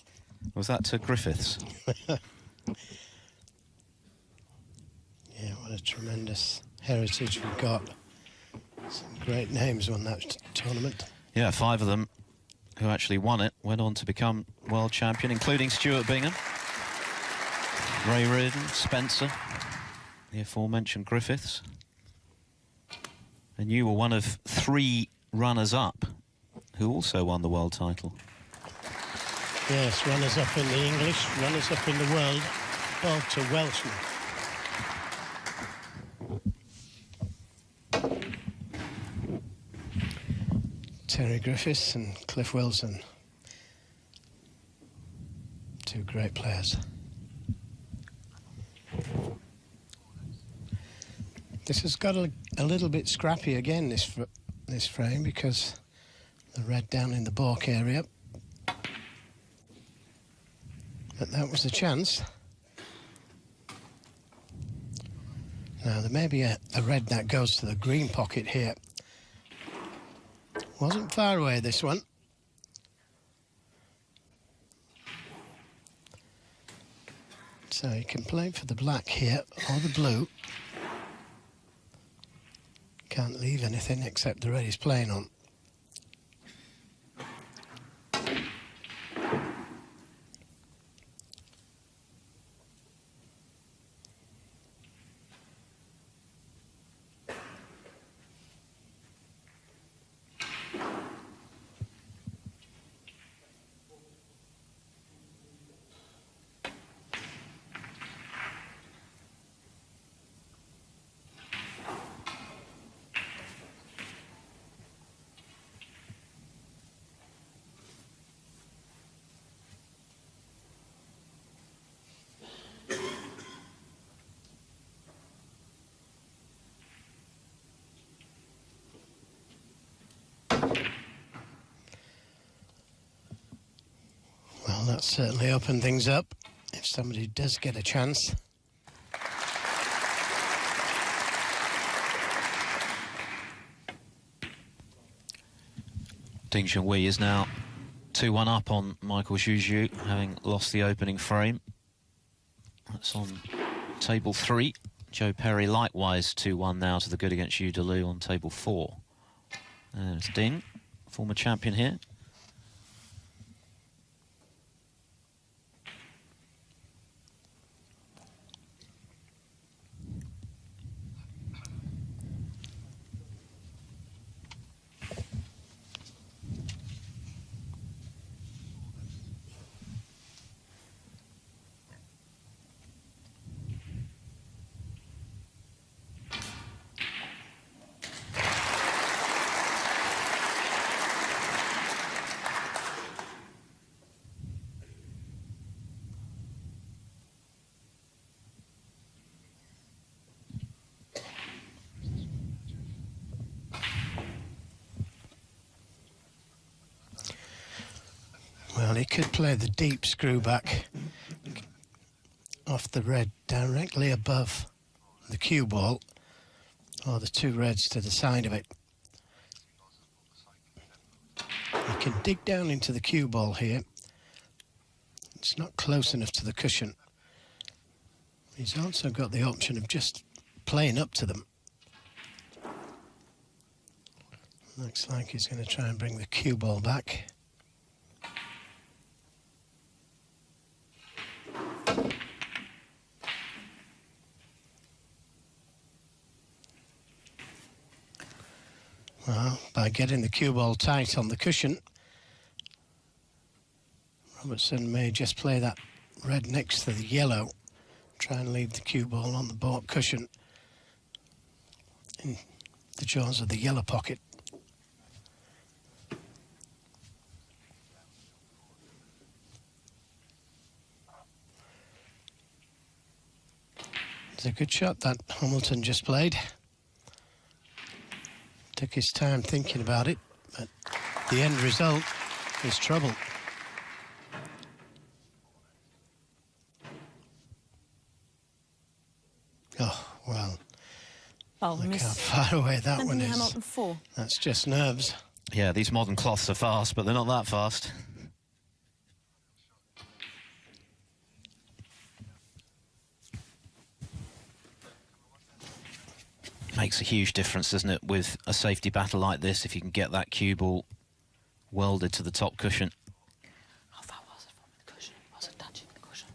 Was that to Griffiths? Yeah, what a tremendous heritage we've got. Some great names won that tournament. Yeah, 5 of them who actually won it went on to become world champion, including Stuart Bingham, Ray Reardon, Spencer, the aforementioned Griffiths. And you were one of 3 runners-up who also won the world title. Yes, runners-up in the English, runners-up in the world, both to Welshmen. Terry Griffiths and Cliff Wilson. 2 great players. This has got a little bit scrappy again, this frame, because the red down in the balk area. But that was the chance. Now, there may be a red that goes to the green pocket here. Wasn't far away, this one. So you can play for the black here, or the blue. Can't leave anything except the red he's playing on. Well, that's certainly opened things up if somebody does get a chance. Ding Junhui is now 2-1 up on Michael Zhu, having lost the opening frame. That's on table 3. Joe Perry likewise 2-1 now to the good against Yu Delu on table 4. There's Ding, former champion here. Well, he could play the deep screw back off the red directly above the cue ball, or the 2 reds to the side of it. He can dig down into the cue ball here. It's not close enough to the cushion. He's also got the option of just playing up to them. Looks like he's going to try and bring the cue ball back. Well, by getting the cue ball tight on the cushion, Robertson may just play that red next to the yellow, try and leave the cue ball on the balk cushion in the jaws of the yellow pocket. It's a good shot that Hamilton just played. Took his time thinking about it, but the end result is trouble. Oh, well, look how far away that one is. That's just nerves. Yeah, these modern cloths are fast, but they're not that fast. Makes a huge difference, doesn't it, with a safety battle like this, if you can get that cue ball welded to the top cushion. How far was it from the cushion? Was it touching the cushion?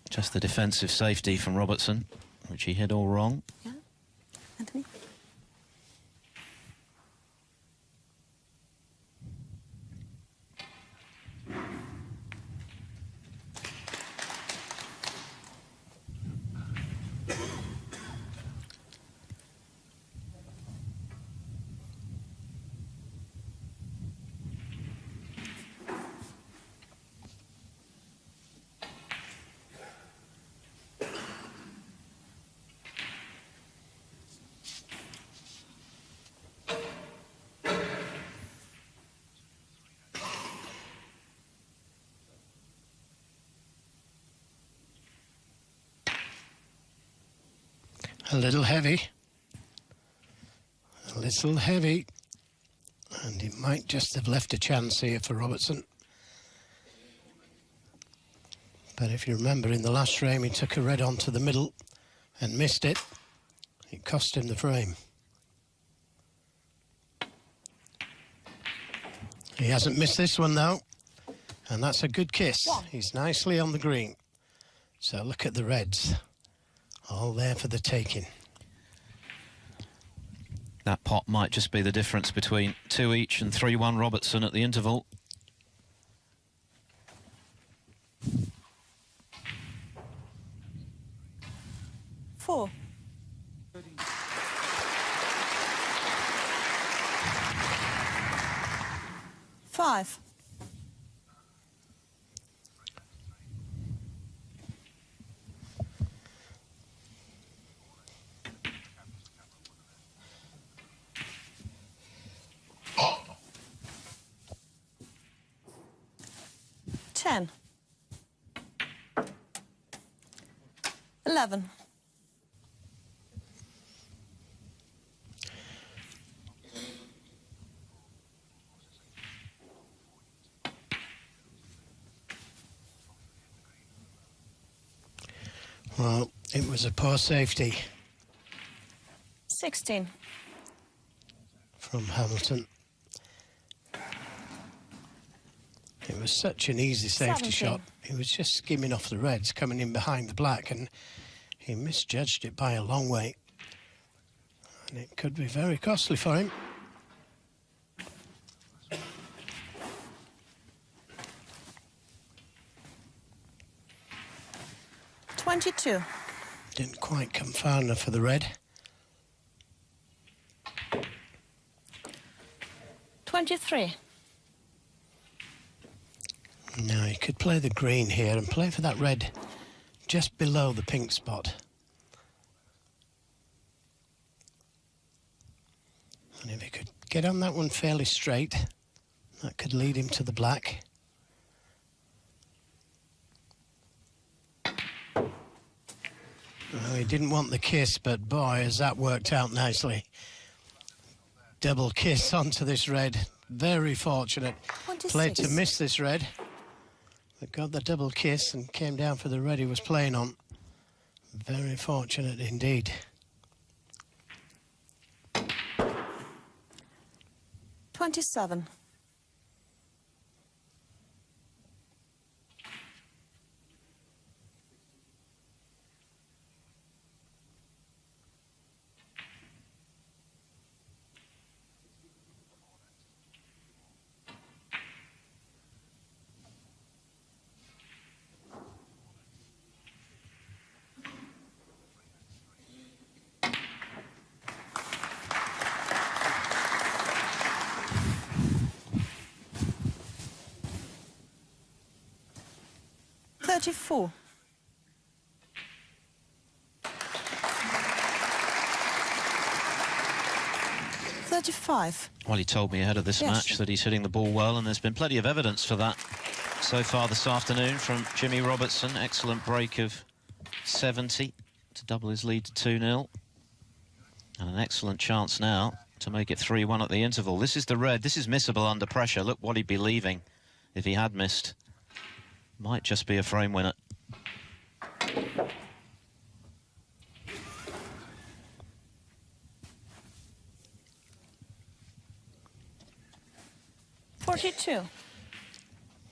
Just the defensive safety from Robertson, which he hit all wrong. Yeah, Anthony? A little heavy. A little heavy. And it might just have left a chance here for Robertson. But if you remember, in the last frame, he took a red onto the middle and missed it. It cost him the frame. He hasn't missed this one, though. And that's a good kiss. He's nicely on the green. So look at the reds. All there for the taking. That pot might just be the difference between 2 each and 3-1 Robertson at the interval. Four. Five. 10. 11. Well, it was a poor safety. 16. From Hamilton. It was such an easy safety 17. shot. He was just skimming off the reds, coming in behind the black, and he misjudged it by a long way. And it could be very costly for him. $22. Didn't quite come far enough for the red. 23. Now, he could play the green here and play for that red just below the pink spot. And if he could get on that one fairly straight, that could lead him to the black. Well, he didn't want the kiss, but boy, has that worked out nicely. Double kiss onto this red. Very fortunate. 26. Played to miss this red, but got the double kiss and came down for the red he was playing on. Very fortunate indeed. 27. $34. 35. 35. Well, he told me ahead of this match that he's hitting the ball well, and there's been plenty of evidence for that so far this afternoon from Jimmy Robertson. Excellent break of 70 to double his lead to 2-0. And an excellent chance now to make it 3-1 at the interval. This is the red. This is missable under pressure. Look what he'd be leaving if he had missed. Might just be a frame winner.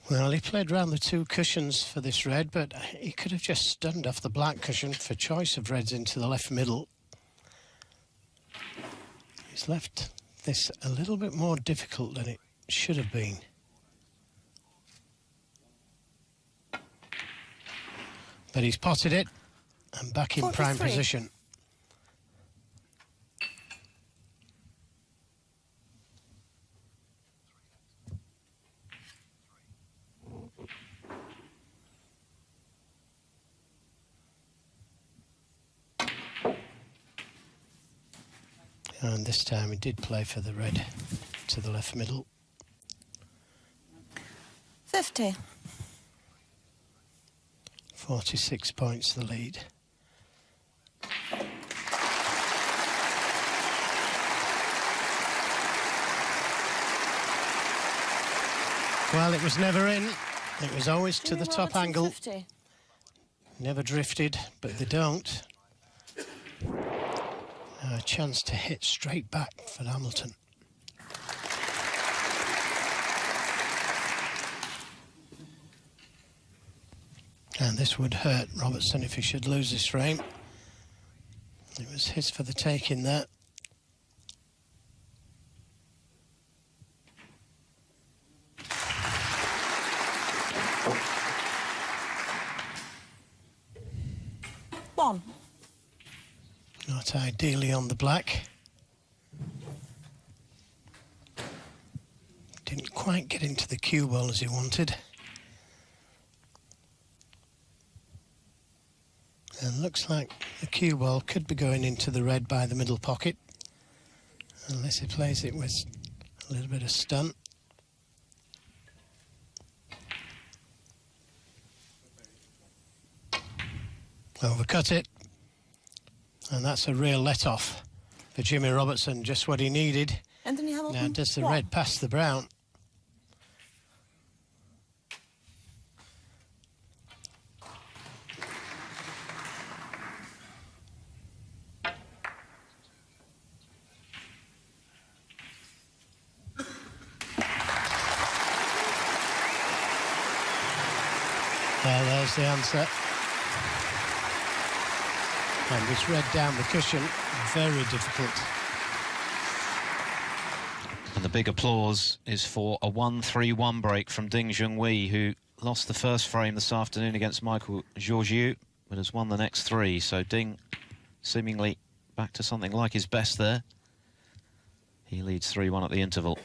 Well, he played round the two cushions for this red, but he could have just stunned off the black cushion for choice of reds into the left middle. He's left this a little bit more difficult than it should have been. But he's potted it and back in 43. prime position. And this time he did play for the red to the left middle. 50. 46 points the lead. Well, it was never in. It was always to the top angle. 50. Never drifted, but they don't. A chance to hit straight back for Hamilton. And this would hurt Robertson if he should lose this frame. It was his for the taking there. One. Not ideally on the black. Didn't quite get into the cue ball as he wanted. And looks like the cue ball could be going into the red by the middle pocket, unless he plays it with a little bit of stunt. Overcut it. And that's a real let-off for Jimmy Robertson, just what he needed. Anthony Hamilton. Now does the red pass the brown? Well, there's the answer. And this red down the cushion, very difficult. And the big applause is for a 1-3-1 break from Ding Junhui, who lost the first frame this afternoon against Michael Georgiou, but has won the next three. So Ding seemingly back to something like his best there. He leads 3-1 at the interval.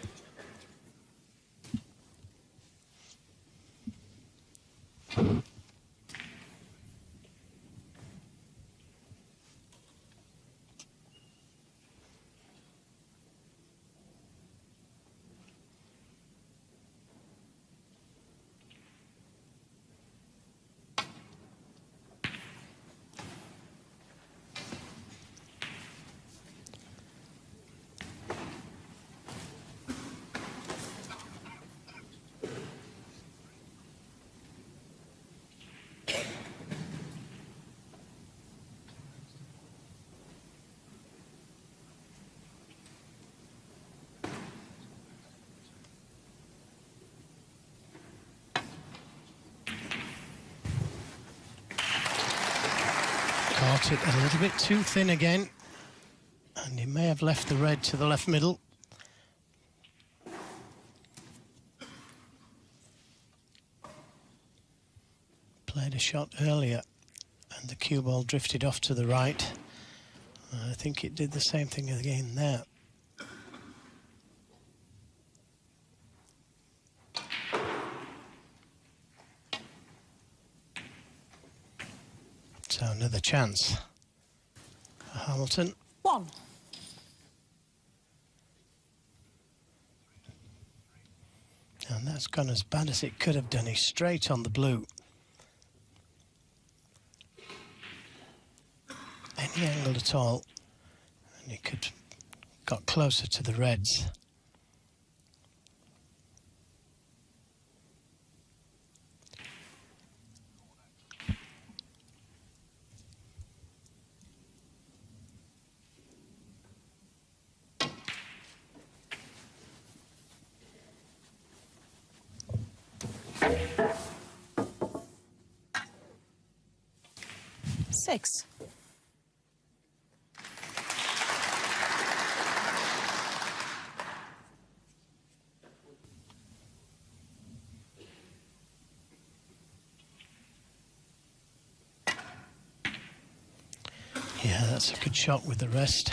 Caught it a little bit too thin again, and he may have left the red to the left middle. Played a shot earlier and the cue ball drifted off to the right. I think it did the same thing again there. So another chance for Hamilton. One. And that's gone as bad as it could have done. He's straight on the blue. Any angle at all, and he could got closer to the reds. Six. Yeah, that's a good shot with the rest.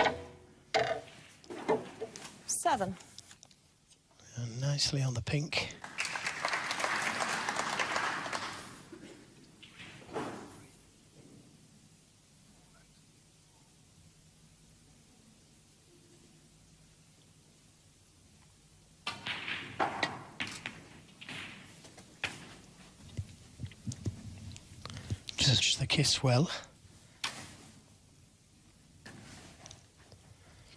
Seven. And nicely on the pink. Judge the kiss well.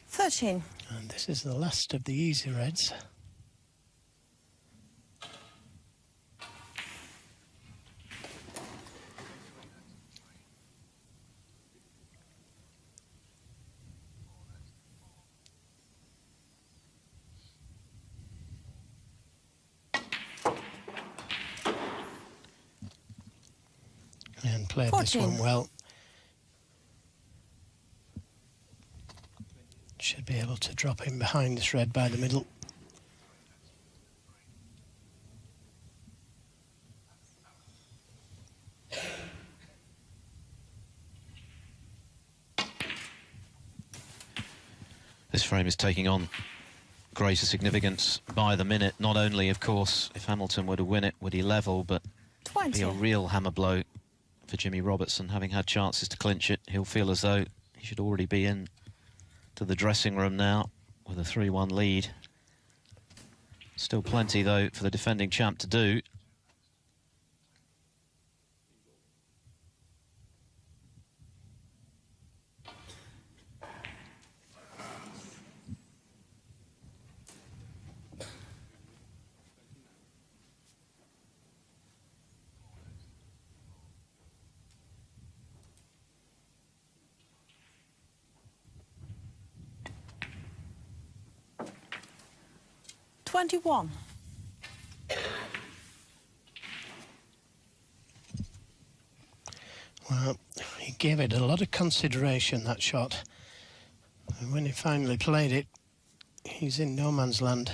13. And this is the last of the easy reds. And played 14. This one well. Should be able to drop him behind this red by the middle. This frame is taking on greater significance by the minute. Not only, of course, if Hamilton were to win it, would he level, but 20. be a real hammer blow for Jimmy Robertson. Having had chances to clinch it, he'll feel as though he should already be in to the dressing room now with a 3-1 lead. Still plenty, though, for the defending champ to do. $21. Well, he gave it a lot of consideration, that shot. And when he finally played it, he's in no man's land.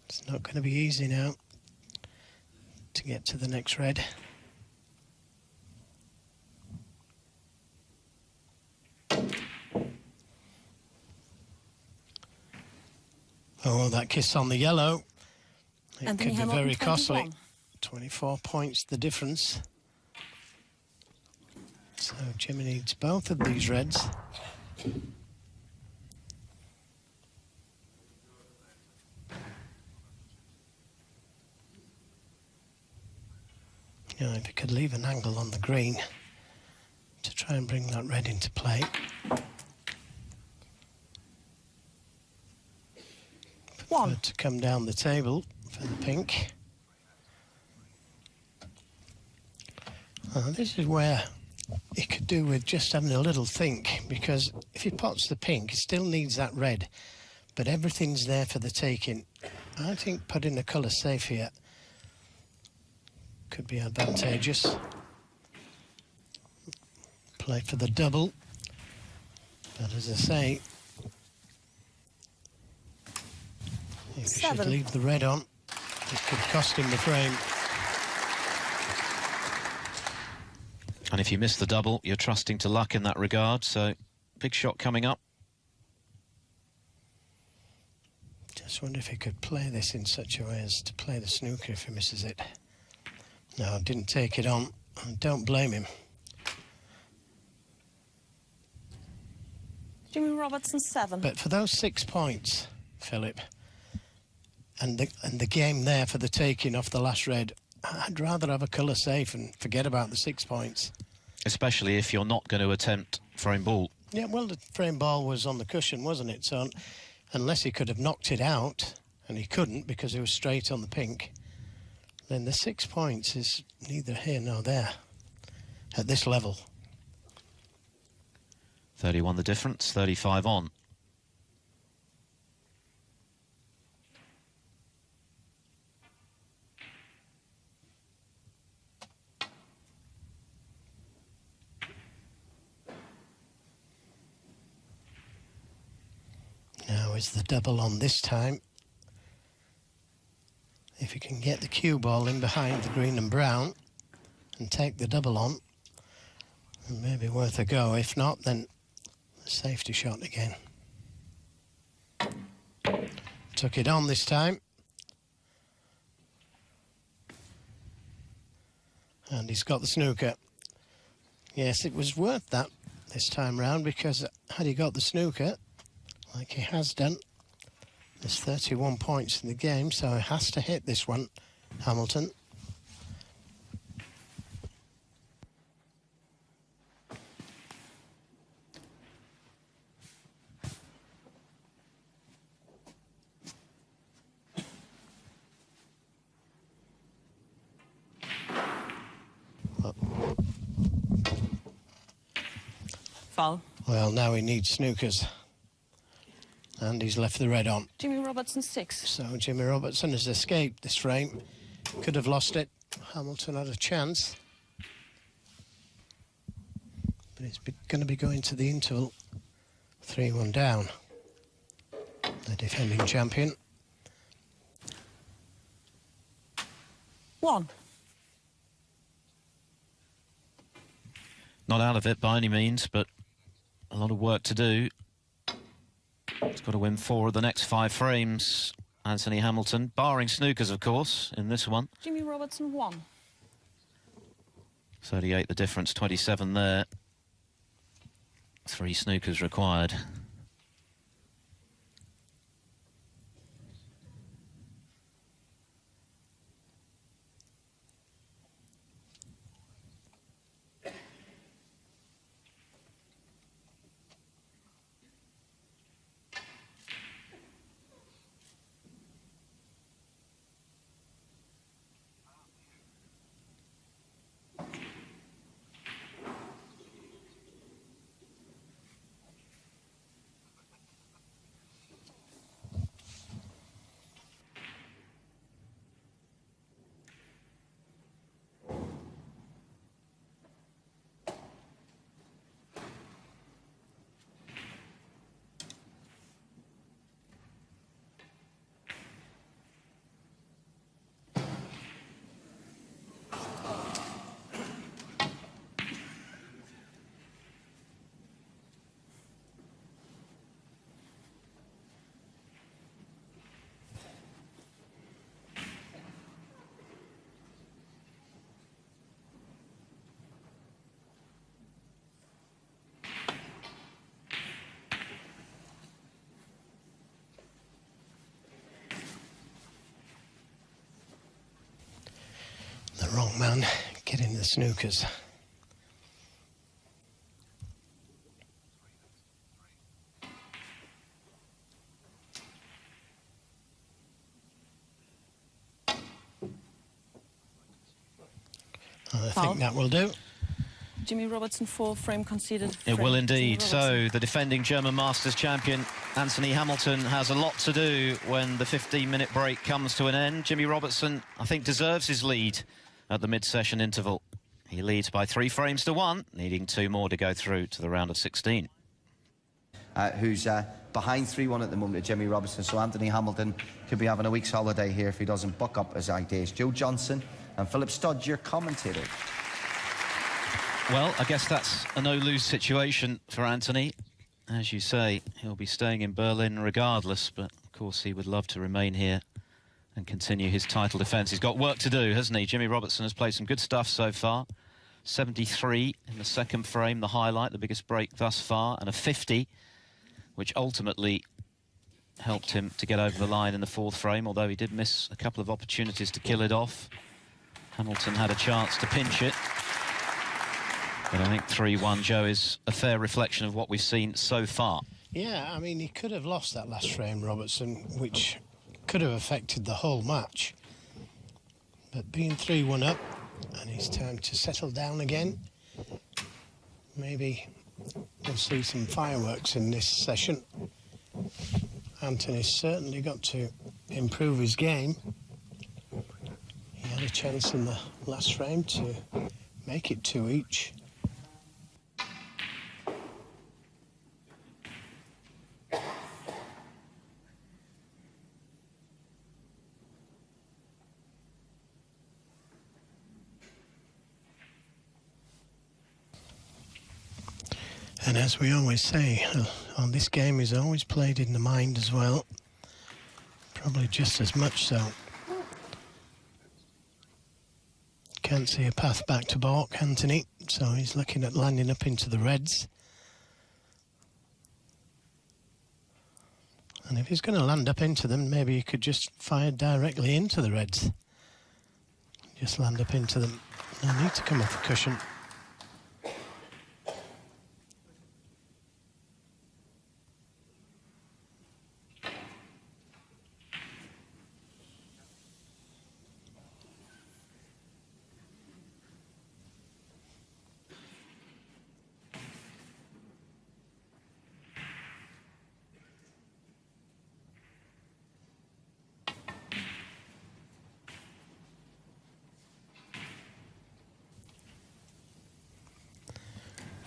It's not going to be easy now to get to the next red. Oh, that kiss on the yellow. It And could be Hamilton, very costly. 21. 24 points the difference. So Jimmy needs both of these reds. You know, if he could leave an angle on the green to try and bring that red into play. One. To come down the table for the pink. This is where he could do with just having a little think, because if he pots the pink, he still needs that red, but everything's there for the taking. I think putting the colour safe here could be advantageous. Play for the double, but as I say, if he should leave the red on, it could cost him the frame. And if you miss the double, you're trusting to luck in that regard, so big shot coming up. Just wonder if he could play this in such a way as to play the snooker if he misses it. No, didn't take it on, and don't blame him. Jimmy Robertson, 7. But for those 6 points, Philip, and the game there for the taking off the last red. I'd rather have a colour safe and forget about the 6 points. Especially if you're not going to attempt frame ball. Yeah, well, the frame ball was on the cushion, wasn't it? So unless he could have knocked it out, and he couldn't because it was straight on the pink, then the 6 points is neither here nor there at this level. 31 the difference, 35 on. Now is the double on this time. If you can get the cue ball in behind the green and brown and take the double on, it may be worth a go. If not, then a safety shot again. Took it on this time. And he's got the snooker. Yes, it was worth that this time round, because had he got the snooker, like he has done, there's 31 points in the game, so he has to hit this one, Hamilton. Foul. Well, now he needs snookers. And he's left the red on. Jimmy Robertson 6. So Jimmy Robertson has escaped this frame. Could have lost it. Hamilton had a chance. But it's going to be going to the interval. 3-1 down. The defending champion. 1. Not out of it by any means, but a lot of work to do. He's got to win 4 of the next 5 frames, Anthony Hamilton, barring snookers, of course, in this one. Jimmy Robertson 1. 38 the difference, 27 there. 3 snookers required. The wrong man getting the snookers. I think that will do. Jimmy Robertson 4, frame conceded. It will indeed. So the defending German Masters champion, Anthony Hamilton, has a lot to do when the 15-minute break comes to an end. Jimmy Robertson, I think, deserves his lead at the mid-session interval. He leads by 3 frames to 1, needing 2 more to go through to the round of 16. Who's behind 3-1 at the moment to Jimmy Robertson, so Anthony Hamilton could be having a week's holiday here if he doesn't buck up his ideas. Joe Johnson and Philip Studd, your commentators. Well, I guess that's a no-lose situation for Anthony. As you say, he'll be staying in Berlin regardless, but of course he would love to remain here and continue his title defence. He's got work to do, hasn't he? Jimmy Robertson has played some good stuff so far. 73 in the second frame, the highlight, the biggest break thus far, and a 50, which ultimately helped him to get over the line in the fourth frame, although he did miss a couple of opportunities to kill it off. Hamilton had a chance to pinch it. But I think 3-1, Joe, is a fair reflection of what we've seen so far. Yeah, I mean, he could have lost that last frame, Robertson, which could have affected the whole match. But being 3-1 up, and it's time to settle down again. Maybe we'll see some fireworks in this session. Anthony's certainly got to improve his game. He had a chance in the last frame to make it 2 each. And as we always say, on this game is always played in the mind as well. Probably just as much so. Can't see a path back to balk, Anthony, so he's looking at landing up into the reds. And if he's going to land up into them, maybe he could just fire directly into the reds. Just land up into them. No need to come off the cushion.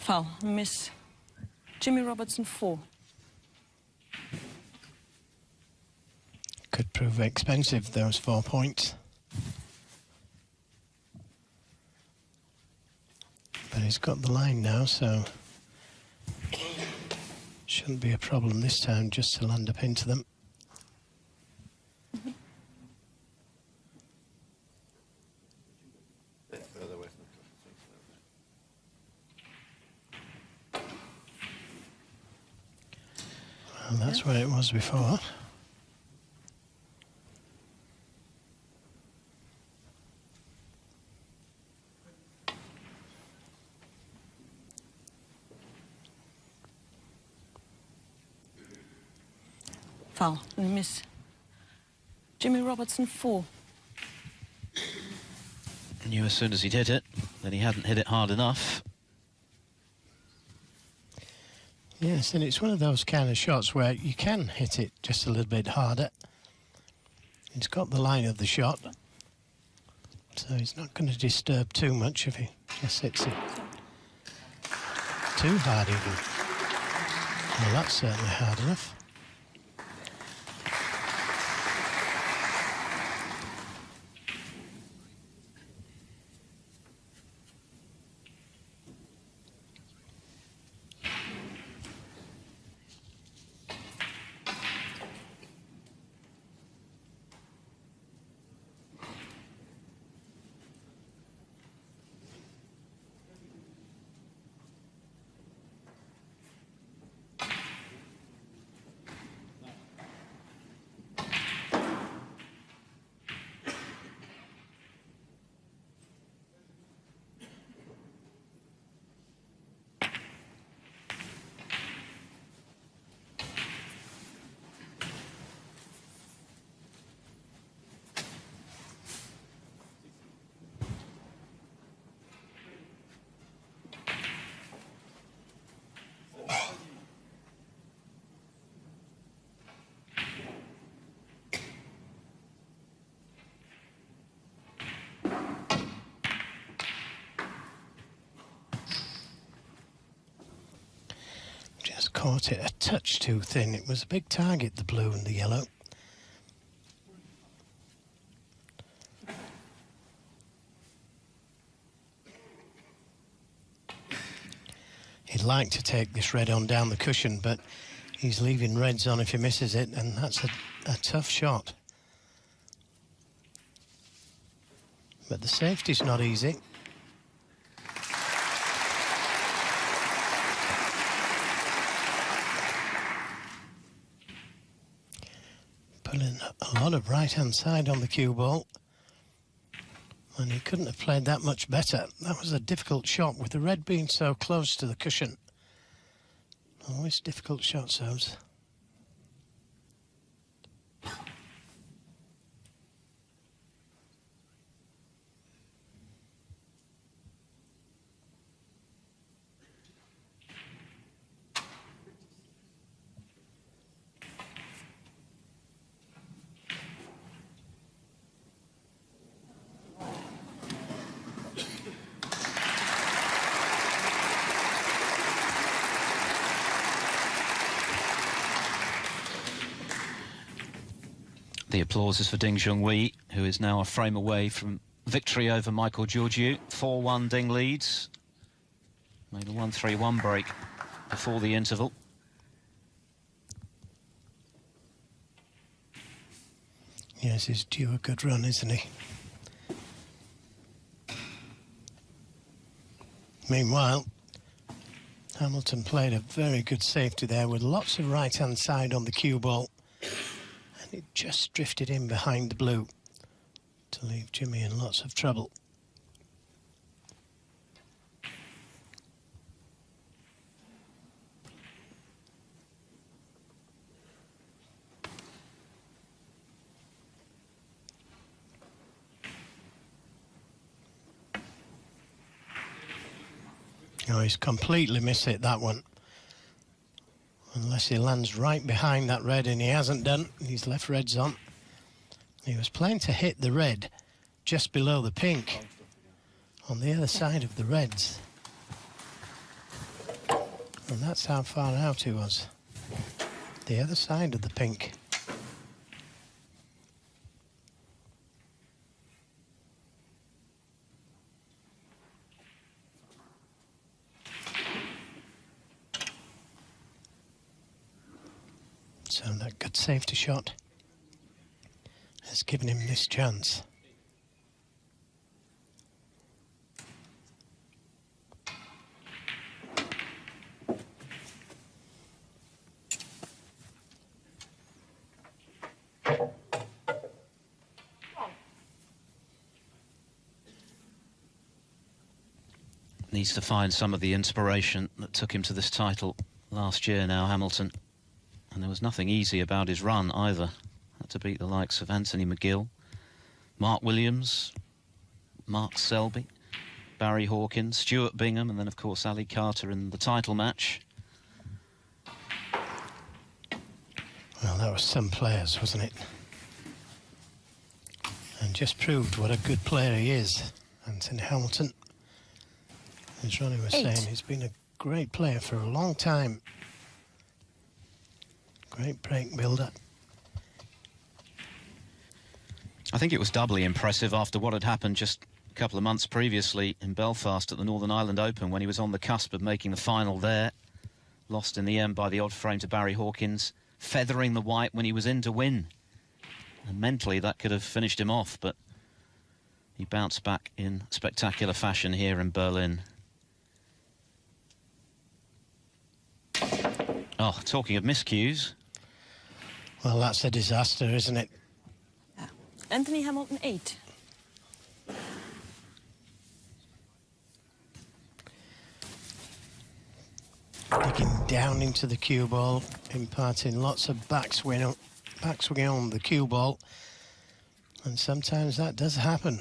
Foul, miss. Jimmy Robertson, 4. Could prove expensive, those 4 points. But he's got the line now, so shouldn't be a problem this time just to land up into them. Well, that's where it was before. Foul, miss. Jimmy Robertson, 4. Knew as soon as he'd hit it that he hadn't hit it hard enough. Yes, and it's one of those kind of shots where you can hit it just a little bit harder. It's got the line of the shot, so he's not going to disturb too much if he just hits it too hard even. Well, that's certainly hard enough. Caught it a touch too thin. It was a big target, the blue and the yellow. He'd like to take this red on down the cushion, but he's leaving reds on if he misses it, and that's a tough shot. But the safety's not easy. Putting a lot of right-hand side on the cue ball. And he couldn't have played that much better. That was a difficult shot with the red being so close to the cushion. Always difficult shots, those. The applause is for Ding Junhui, who is now a frame away from victory over Michael Georgiou. 4-1 Ding leads. Made a 1-3-1 break before the interval. Yes, he's due a good run, isn't he? Meanwhile, Hamilton played a very good safety there with lots of right-hand side on the cue ball. And it just drifted in behind the blue to leave Jimmy in lots of trouble. Oh, he's completely missed it, that one. Unless he lands right behind that red, and he hasn't done. He's left reds on. He was playing to hit the red just below the pink on the other side of the reds. And that's how far out he was. The other side of the pink. So that good safety shot has given him this chance. Needs to find some of the inspiration that took him to this title last year now, Hamilton. And there was nothing easy about his run either. Had to beat the likes of Anthony McGill, Mark Williams, Mark Selby, Barry Hawkins, Stuart Bingham, and then of course Ali Carter in the title match. Well, that was some players, wasn't it? And just proved what a good player he is, Anthony Hamilton. As Ronnie was saying, he's been a great player for a long time. Great break builder. I think it was doubly impressive after what had happened just a couple of months previously in Belfast at the Northern Ireland Open, when he was on the cusp of making the final there. Lost in the end by the odd frame to Barry Hawkins, feathering the white when he was in to win. And mentally that could have finished him off, but he bounced back in spectacular fashion here in Berlin. Oh, talking of miscues. Well, that's a disaster, isn't it? Yeah. Anthony Hamilton, 8. Digging down into the cue ball, imparting lots of backswing on the cue ball. And sometimes that does happen.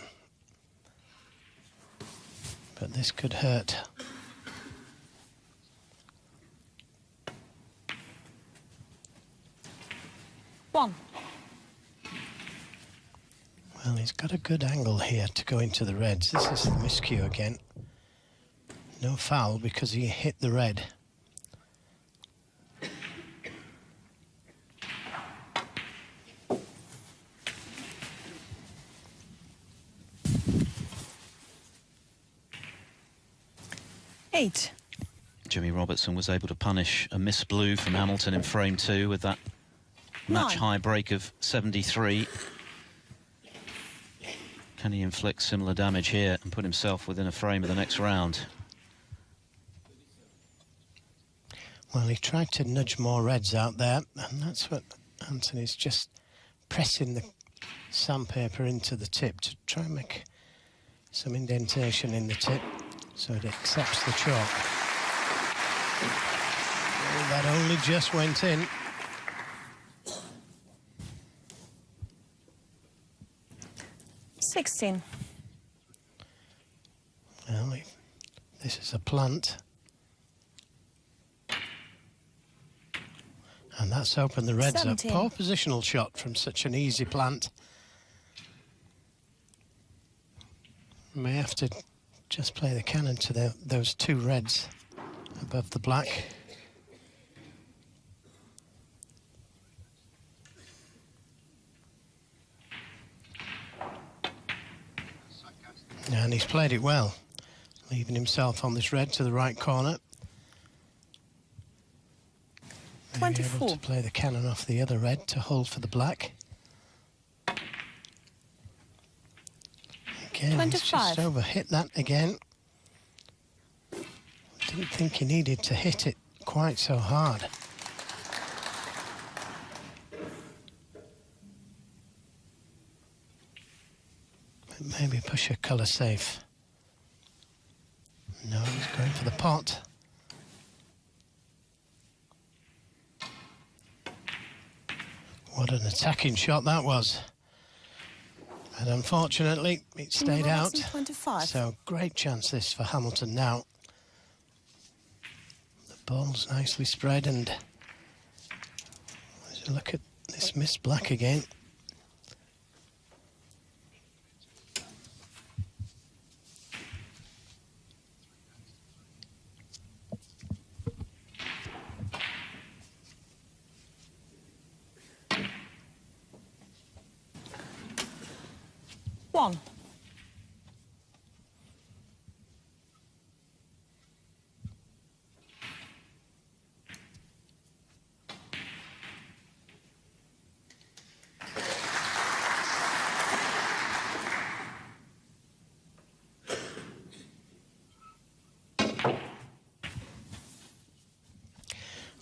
But this could hurt. One. Well, he's got a good angle here to go into the reds. This is the miscue again. No foul because he hit the red. Eight. Jimmy Robertson was able to punish a miss blue from Hamilton in frame 2 with that match high break of 73. Can he inflict similar damage here and put himself within a frame of the next round? Well, he tried to nudge more reds out there, and that's what Anthony's just pressing the sandpaper into the tip to try and make some indentation in the tip so it accepts the chalk. Oh, that only just went in. $16. Well, this is a plant. And that's opened the reds 17. up. Poor positional shot from such an easy plant. May have to just play the cannon to those two reds above the black. And he's played it well, leaving himself on this red to the right corner. 24. Able to play the cannon off the other red to hold for the black. Again, 25. he's just overhit that again. Didn't think he needed to hit it quite so hard. But maybe push a colour safe. No, he's going for the pot. What an attacking shot that was. And unfortunately, it stayed out. 25. So great chance this for Hamilton now. The ball's nicely spread, and as you look at this missed black again. One.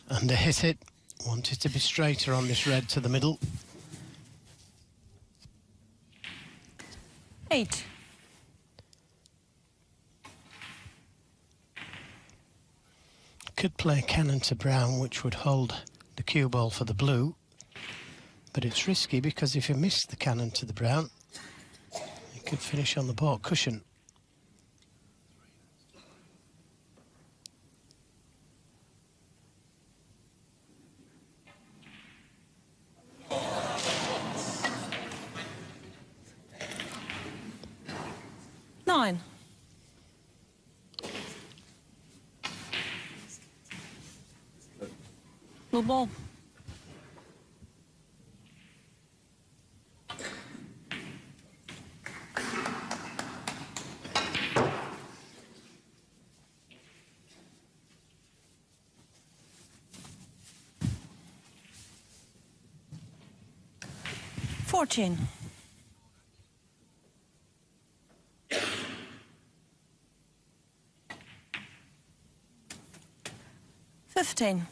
Under hit it, wanted to be straighter on this red to the middle. 8. Could play cannon to brown, which would hold the cue ball for the blue, but it's risky because if you miss the cannon to the brown, you could finish on the ball cushion. Nine. Blue ball. $14. 15.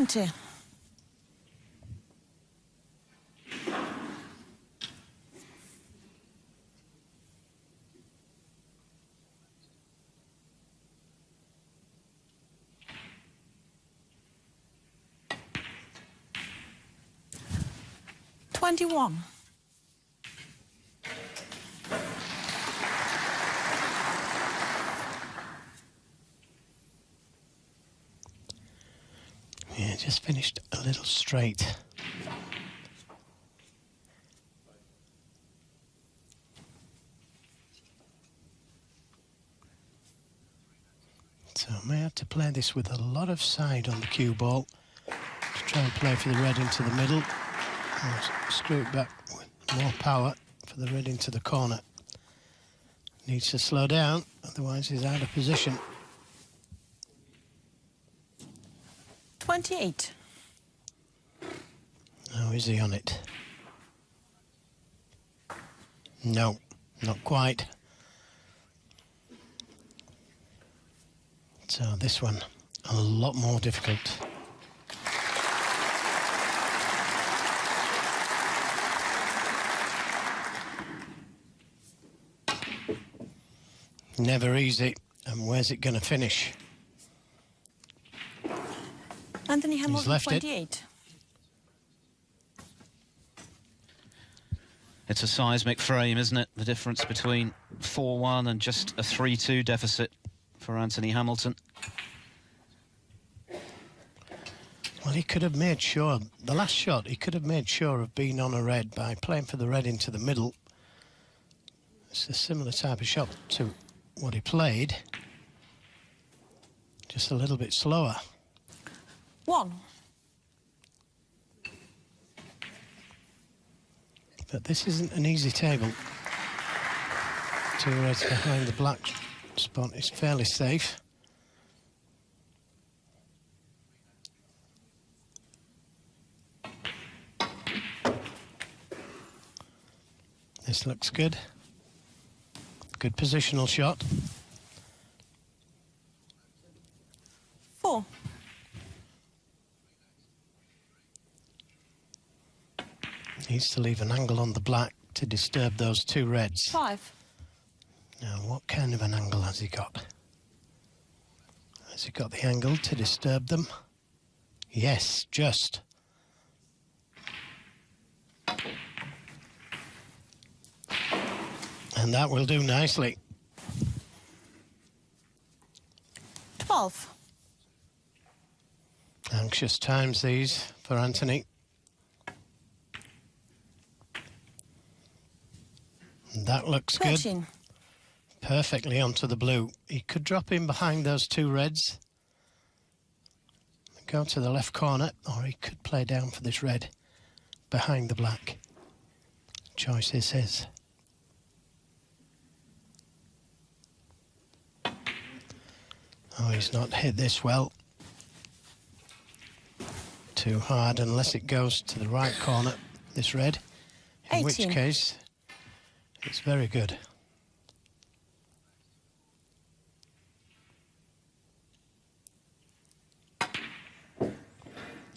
20. 21. Yeah, just finished a little straight. So I may have to play this with a lot of side on the cue ball to try and play for the red into the middle. Or screw it back with more power for the red into the corner. Needs to slow down, otherwise he's out of position. 28. Oh, is he on it? No, not quite. So this one, a lot more difficult. Never easy. And where's it going to finish? Anthony Hamilton, left it. 28. It's a seismic frame, isn't it? The difference between 4-1 and just a 3-2 deficit for Anthony Hamilton. Well, he could have made sure, the last shot, he could have made sure of being on a red by playing for the red into the middle. It's a similar type of shot to what he played, just a little bit slower. 1. But this isn't an easy table. 2 reds behind the black spot is fairly safe. This looks good. Good positional shot. 4. Needs to leave an angle on the black to disturb those 2 reds. 5. Now, what kind of an angle has he got? Has he got the angle to disturb them? Yes, just. And that will do nicely. 12. Anxious times these for Anthony. That looks 13. good. Perfectly onto the blue. He could drop in behind those 2 reds. Go to the left corner, or he could play down for this red behind the black. Choice is his. Oh, he's not hit this well. Too hard unless it goes to the right corner, this red. In 18. which case, it's very good.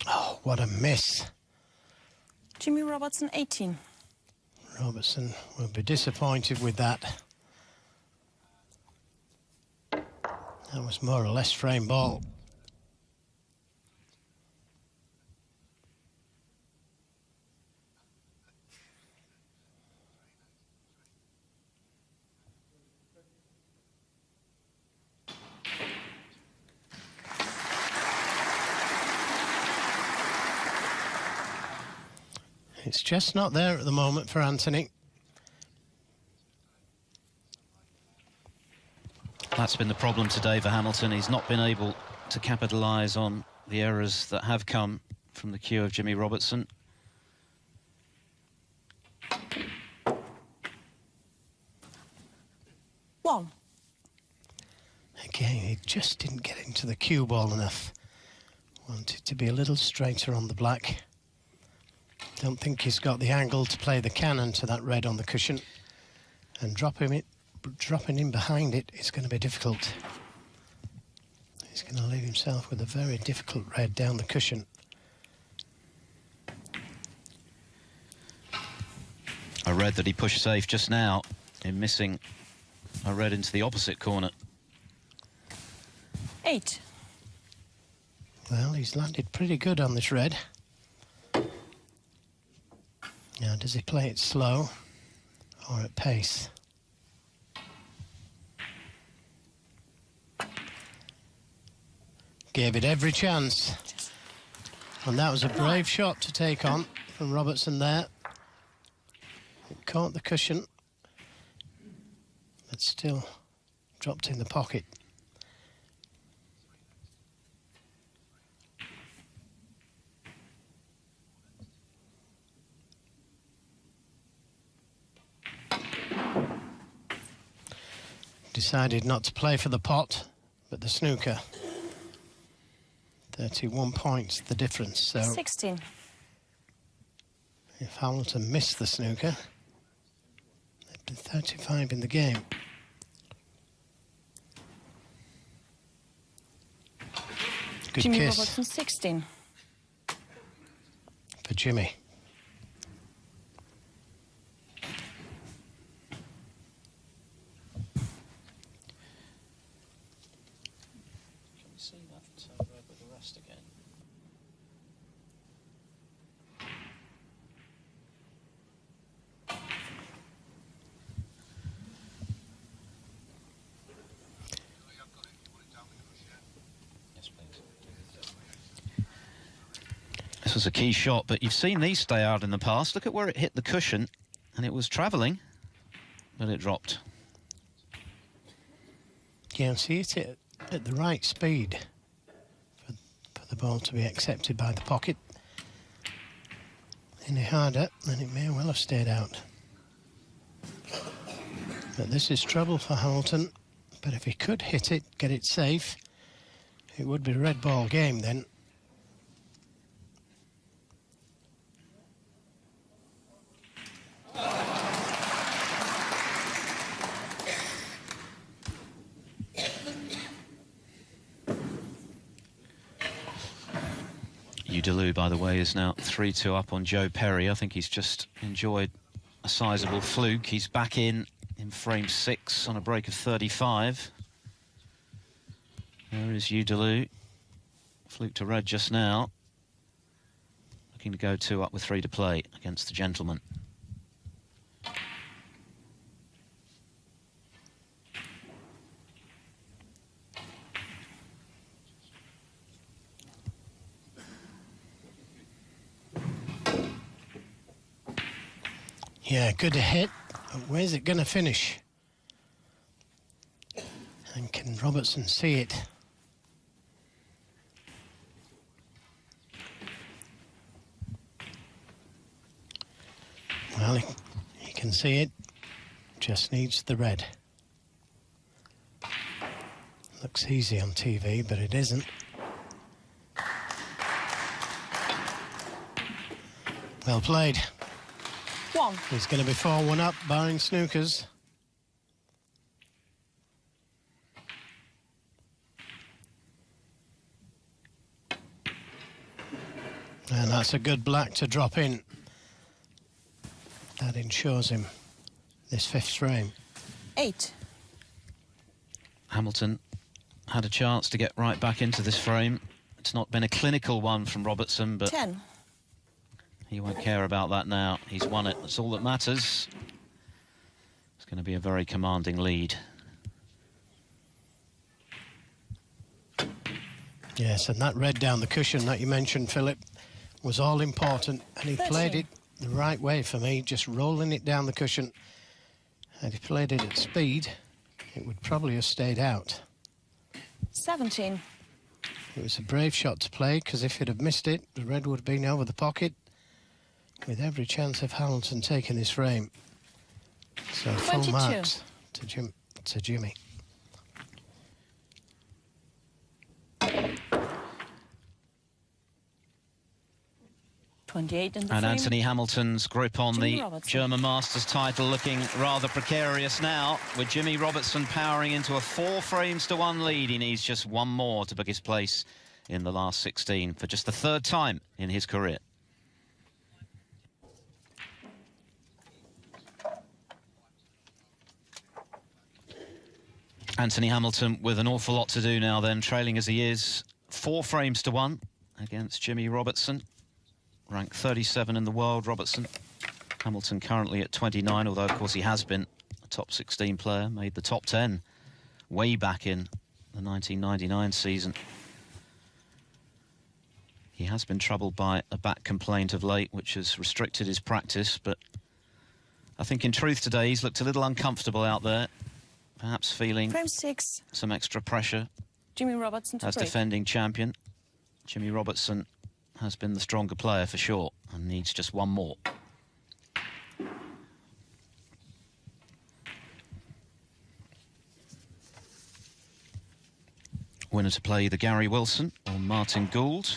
Oh, what a miss. Jimmy Robertson, 18. Robertson will be disappointed with that. That was more or less frame ball. It's just not there at the moment for Anthony. That's been the problem today for Hamilton. He's not been able to capitalise on the errors that have come from the cue of Jimmy Robertson. One. Again, he just didn't get into the cue ball enough. Wanted to be a little straighter on the black. Don't think he's got the angle to play the cannon to that red on the cushion. And dropping in behind it is going to be difficult. He's going to leave himself with a very difficult red down the cushion. A red that he pushed safe just now in missing a red into the opposite corner. 8. Well, he's landed pretty good on this red. Now, does he play it slow or at pace? Gave it every chance. And that was a brave shot to take on from Robertson there. It caught the cushion, but still dropped in the pocket. Decided not to play for the pot, but the snooker. 31 points, the difference. So 16. if Hamilton missed the snooker, they'd be 35 in the game. Good Jimmy kiss Robertson, 16. for Jimmy. This was a key shot, but you've seen these stay out in the past. Look at where it hit the cushion, and it was travelling, but it dropped. Yeah, see it at the right speed for the ball to be accepted by the pocket. Any harder, then it may well have stayed out. But this is trouble for Hamilton. But if he could hit it, get it safe, it would be a red ball game then. Udaloo, by the way, is now 3-2 up on Joe Perry. I think he's just enjoyed a sizable fluke. He's back in frame 6 on a break of 35. There is Udaloo. Fluke to red just now. Looking to go 2 up with 3 to play against the gentleman. Yeah, good hit, but where's it going to finish? And can Robertson see it? Well, he can see it, just needs the red. Looks easy on TV, but it isn't. Well played. 1. He's going to be 4-1 up, barring snookers. And that's a good black to drop in. That ensures him this 5th frame. 8. Hamilton had a chance to get right back into this frame. It's not been a clinical one from Robertson, but 10. he won't care about that now. He's won it. That's all that matters. It's going to be a very commanding lead. Yes, and that red down the cushion that you mentioned, Philip, was all important, and he 13. played it the right way for me, just rolling it down the cushion. Had he played it at speed, it would probably have stayed out. 17. It was a brave shot to play, because if he'd have missed it, the red would have been over the pocket, with every chance of Hamilton taking his frame. So 22. full marks to Jimmy. And Anthony Hamilton's grip on Jimmy the Robertson. German Masters title looking rather precarious now, with Jimmy Robertson powering into a 4 frames to 1 lead. He needs just one more to book his place in the last 16 for just the 3rd time in his career. Anthony Hamilton with an awful lot to do now then, trailing as he is 4 frames to 1 against Jimmy Robertson. Ranked 37 in the world, Robertson. Hamilton currently at 29, although, of course, he has been a top 16 player, made the top 10 way back in the 1999 season. He has been troubled by a back complaint of late, which has restricted his practice, but I think in truth today he's looked a little uncomfortable out there, perhaps feeling frame 6. some extra pressure Jimmy Robertson to as break. defending champion. Jimmy Robertson has been the stronger player for sure and needs just one more. winner to play either Gary Wilson or Martin Gould.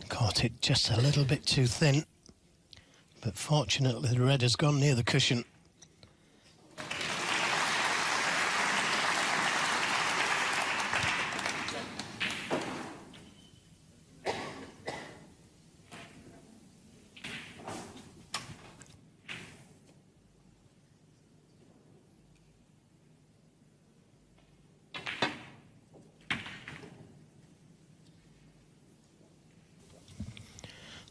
Caught it just a little bit too thin, but fortunately the red has gone near the cushion.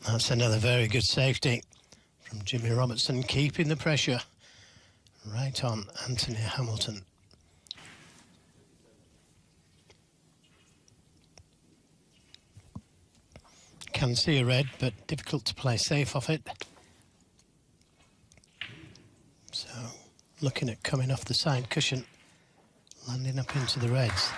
That's another very good safety from Jimmy Robertson, keeping the pressure right on Anthony Hamilton. Can see a red, but difficult to play safe off it. So, looking at coming off the side cushion, landing up into the reds.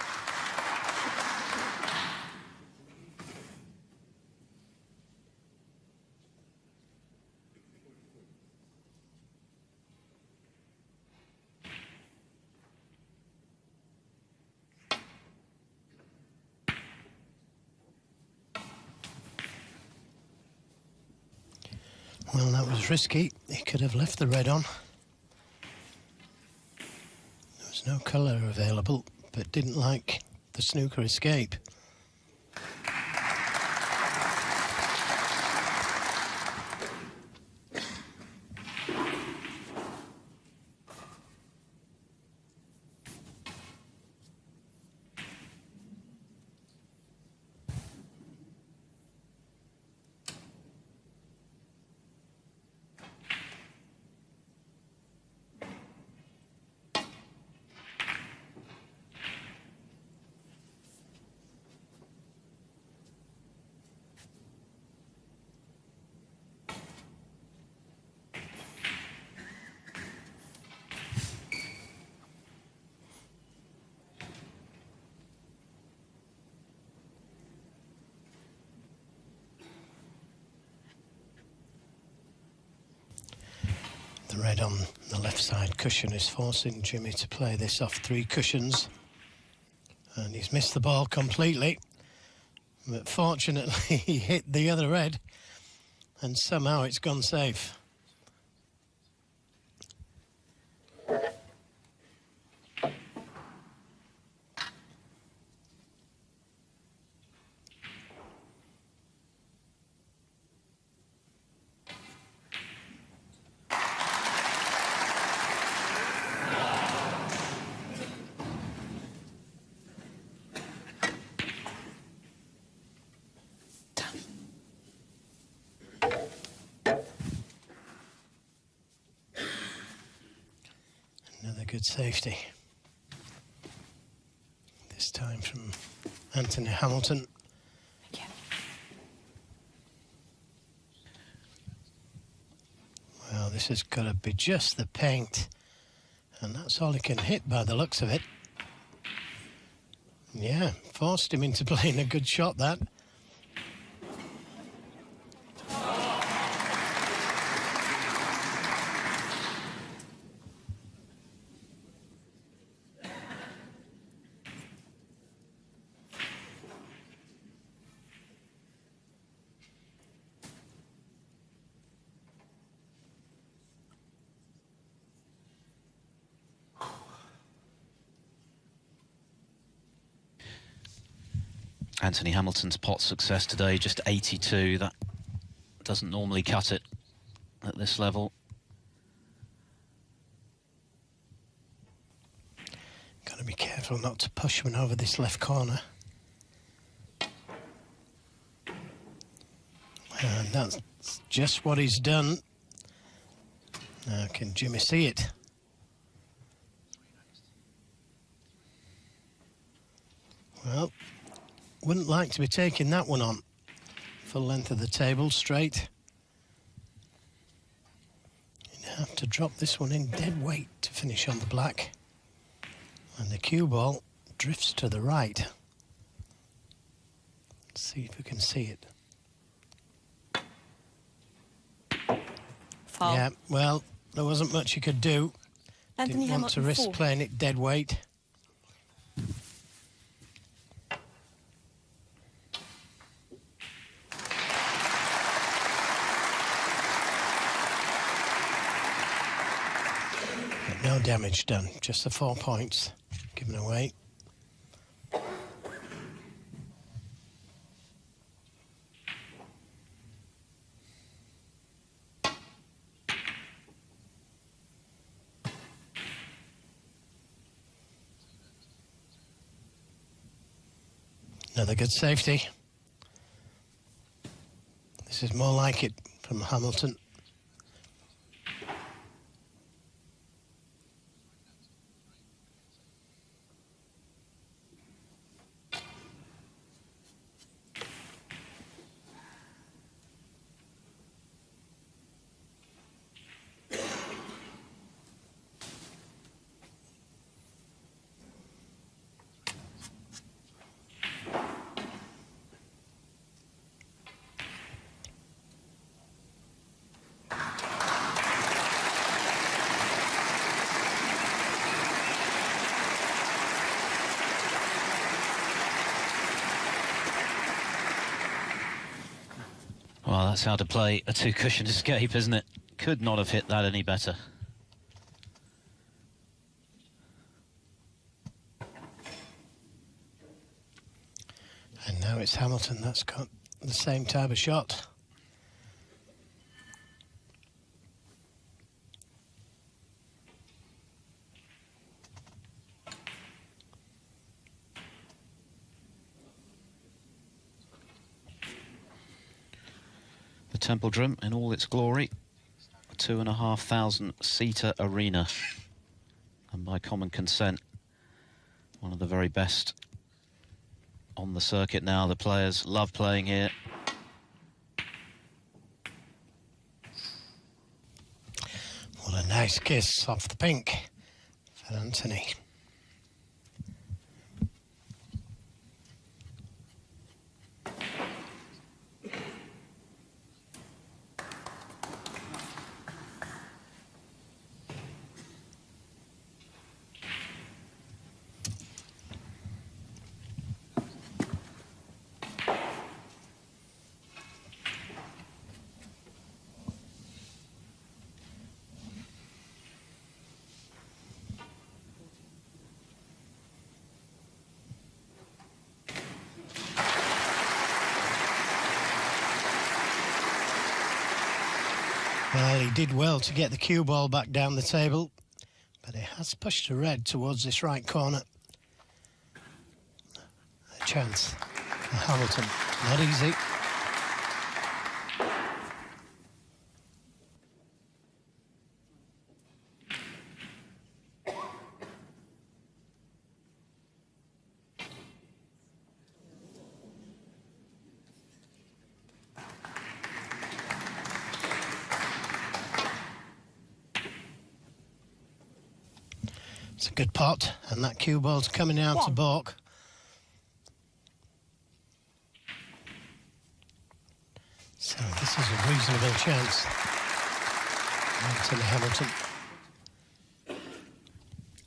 Well, that was risky. He could have left the red on. There was no colour available, but didn't like the snooker escape. The red on the left side cushion is forcing Jimmy to play this off 3 cushions. And he's missed the ball completely. But fortunately, he hit the other red. And somehow it's gone safe. Another good safety. This time from Anthony Hamilton. Thank you. Well, this has got to be just the paint. And that's all he can hit by the looks of it. Yeah, forced him into playing a good shot, that. Anthony Hamilton's pot success today, just 82. That doesn't normally cut it at this level. Got to be careful not to push one over this left corner. And that's just what he's done. Now, can Jimmy see it? Well, wouldn't like to be taking that one on. Full length of the table, straight. You'd have to drop this one in dead weight to finish on the black. And the cue ball drifts to the right. Let's see if we can see it. Foul. Yeah, well, there wasn't much you could do. Anthony Didn't want to risk playing it dead weight. But no damage done, just the 4 points given away. Another good safety. This is more like it from Hamilton. Well, that's how to play a two-cushion escape, isn't it? Could not have hit that any better. And now it's Hamilton that's got the same type of shot. The Templedrum in all its glory, a 2,500-seater arena, and by common consent, one of the very best on the circuit now. The players love playing here. What a nice kiss off the pink for Anthony. Well, he did well to get the cue ball back down the table, but he has pushed the red towards this right corner. A chance for Hamilton. Not easy. It's a good pot, and that cue ball's coming out to balk. So this is a reasonable chance. Anthony Hamilton.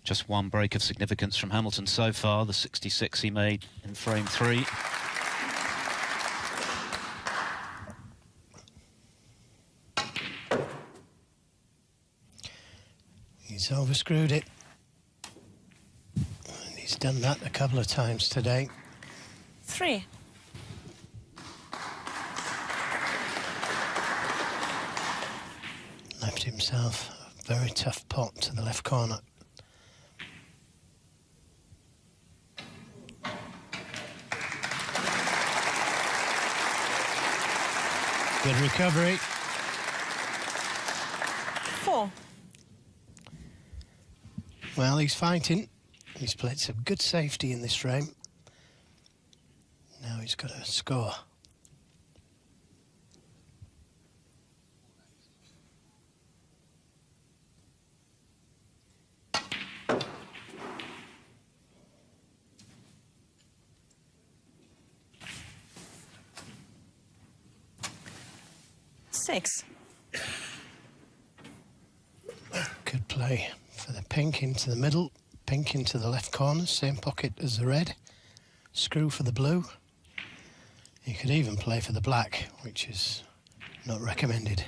Just one break of significance from Hamilton so far, the 66 he made in frame 3. He's overscrewed it. And he's done that a couple of times today. 3. himself a very tough pot to the left corner. Good recovery. 4. Well, he's fighting. He's played some good safety in this frame. Now he's got to score. Six. Good play for the pink into the middle, pink into the left corner, same pocket as the red. Screw for the blue. You could even play for the black, which is not recommended.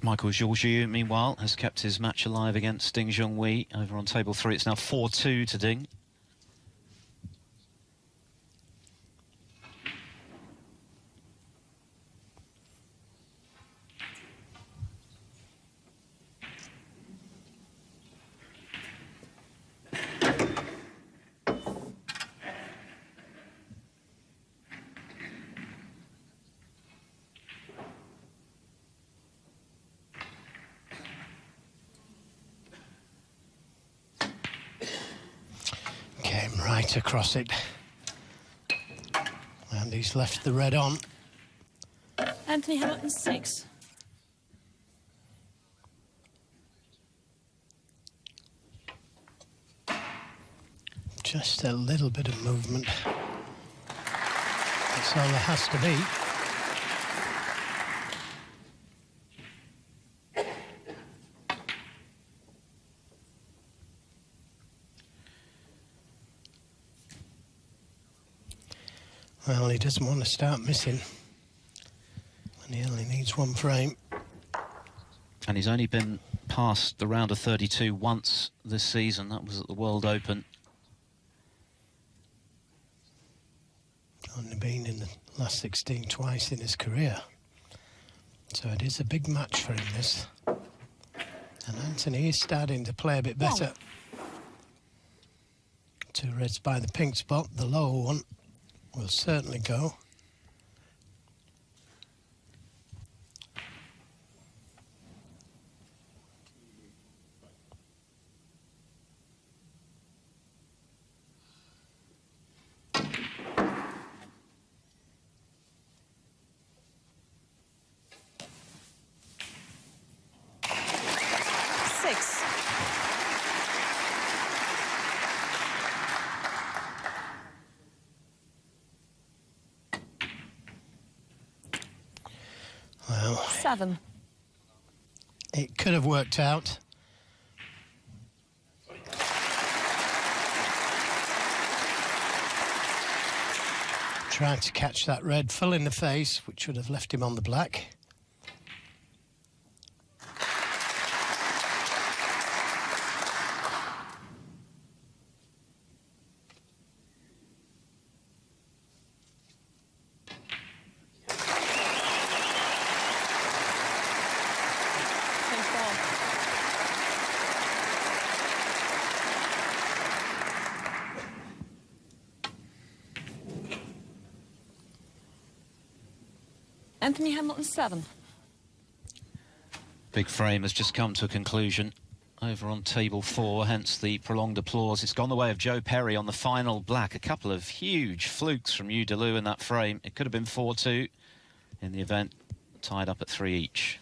Michael Georgiou, meanwhile, has kept his match alive against Ding Junhui. Over on table 3, it's now 4-2 to Ding. Right across it. And he's left the red on. Anthony Hamilton, 6. Just a little bit of movement. That's all there has to be. Well, he doesn't want to start missing. And he only needs one frame. And he's only been past the round of 32 once this season. That was at the World Open. Only been in the last 16 twice in his career. So it is a big match for him, this. And Anthony is starting to play a bit better. 2 reds by the pink spot. The lower one will certainly go. Well, 7. It could have worked out. Tried to catch that red, full in the face, which would have left him on the black. Anthony Hamilton, 7. Big frame has just come to a conclusion over on table 4, hence the prolonged applause. It's gone the way of Joe Perry on the final black. A couple of huge flukes from Yu Delu in that frame. It could have been 4-2 in the event, tied up at 3 each.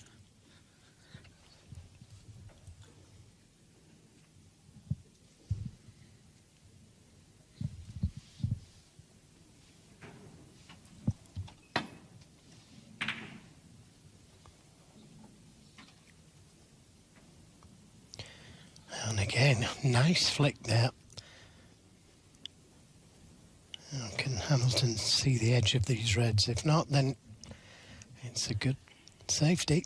And again, nice flick there. Oh, can Hamilton see the edge of these reds? If not, then it's a good safety.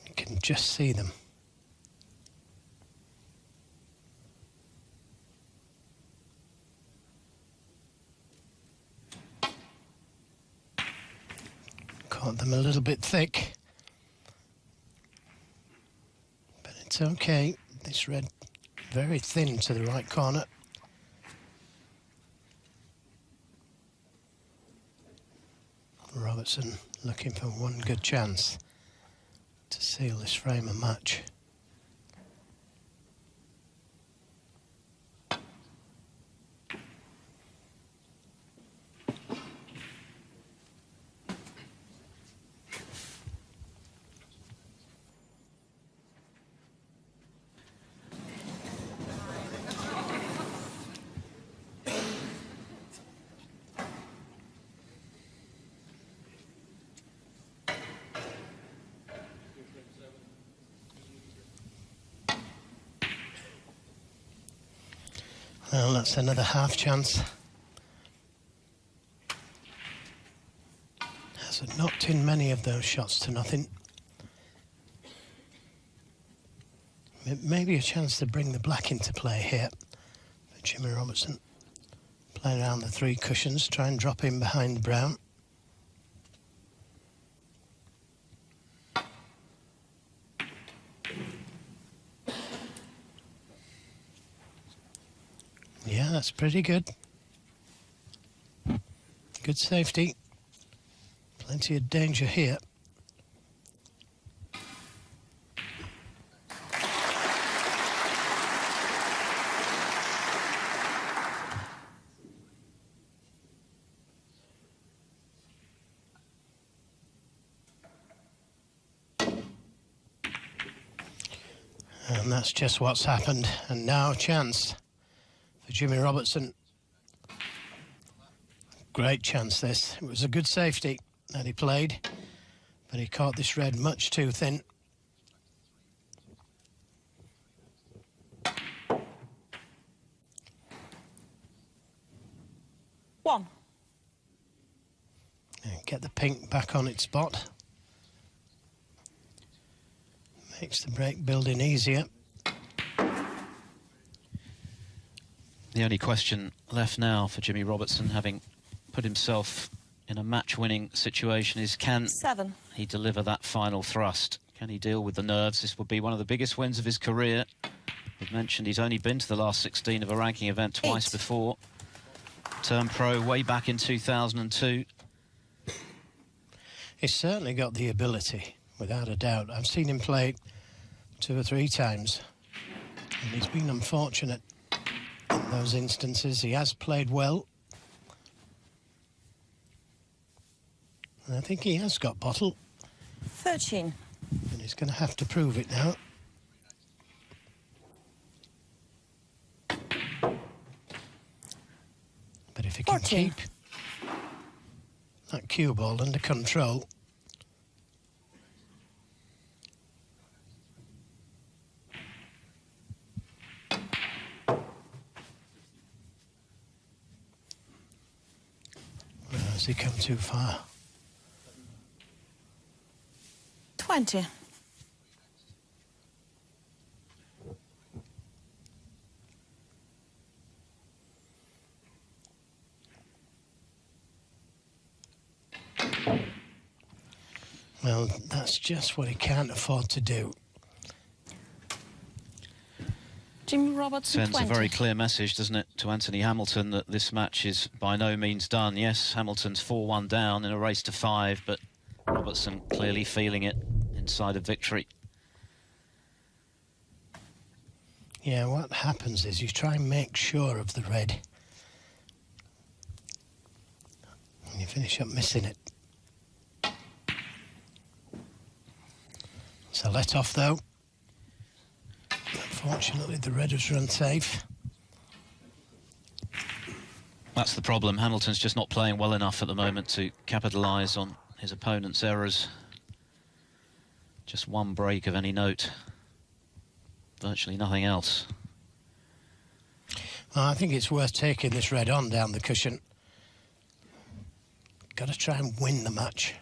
You can just see them. Caught them a little bit thick. But it's okay. This red very thin to the right corner. Robertson looking for one good chance to seal this frame a match. Well, that's another half chance. Hasn't knocked in many of those shots to nothing. Maybe a chance to bring the black into play here for Jimmy Robertson. Play around the three cushions, try and drop in behind the brown. Yeah, that's pretty good. Good safety. Plenty of danger here. And that's just what's happened. And now a chance for Jimmy Robertson. Great chance this. It was a good safety that he played, but he caught this red much too thin. One. And get the pink back on its spot. Makes the break building easier. The only question left now for Jimmy Robertson, having put himself in a match-winning situation, is can he deliver that final thrust? Can he deal with the nerves? This would be one of the biggest wins of his career. We've mentioned he's only been to the last 16 of a ranking event twice before. Turned pro way back in 2002. He's certainly got the ability, without a doubt. I've seen him play 2 or 3 times, and he's been unfortunate in those instances. He has played well, and I think he has got bottle. 13. And he's going to have to prove it now. But if he can 14. keep that cue ball under control, has he come too far? 20. Well, that's just what he can't afford to do. Jimmy Robertson, Sends 20. a very clear message, doesn't it, to Anthony Hamilton, that this match is by no means done. Yes, Hamilton's 4-1 down in a race to 5, but Robertson clearly feeling it inside of victory. Yeah, what happens is you try and make sure of the red, and you finish up missing it. It's a let-off, though. Unfortunately, the red has run safe. That's the problem. Hamilton's just not playing well enough at the moment to capitalise on his opponent's errors. Just one break of any note. Virtually nothing else. Well, I think it's worth taking this red on down the cushion. Got to try and win the match.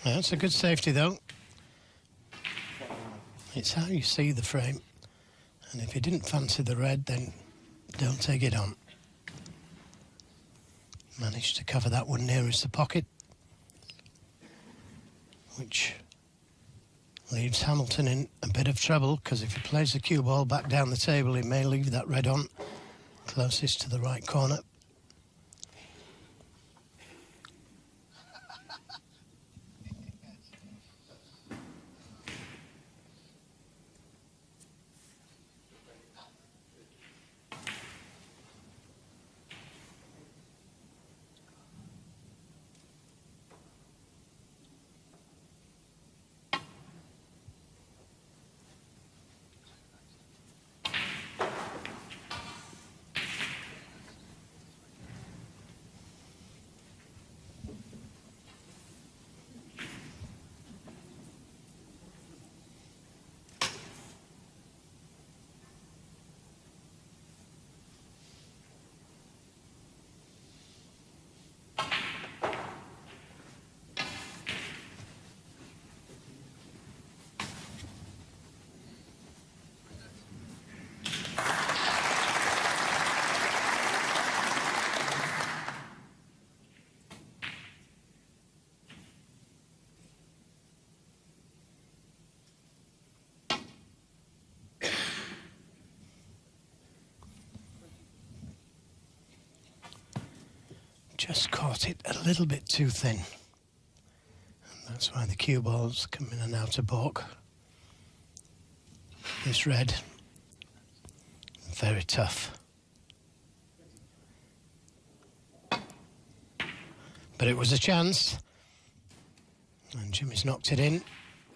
That's a good safety, though. It's how you see the frame And if you didn't fancy the red, then don't take it on. Managed to cover that one nearest the pocket, which leaves Hamilton in a bit of trouble, because if he plays the cue ball back down the table, he may leave that red on closest to the right corner. Just caught it a little bit too thin. And that's why the cue balls come in and out of balk. This red, very tough. But it was a chance. And Jimmy's knocked it in.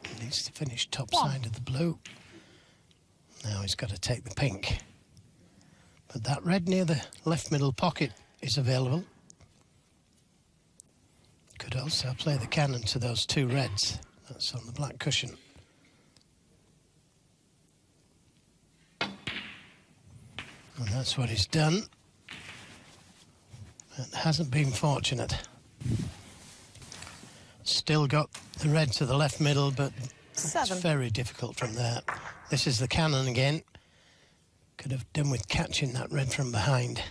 He needs to finish top side of the blue. Now he's got to take the pink. But that red near the left middle pocket is available. Could also play the cannon to those two reds. That's on the black cushion. And that's what he's done. It hasn't been fortunate. Still got the red to the left middle, but it's very difficult from there. This is the cannon again. Could have done with catching that red from behind.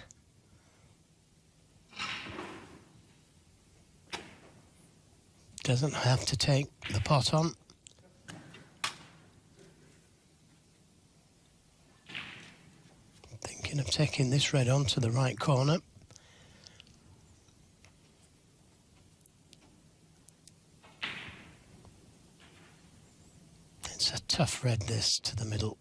Doesn't have to take the pot on. Thinking of taking this red on to the right corner. It's a tough red, this, to the middle.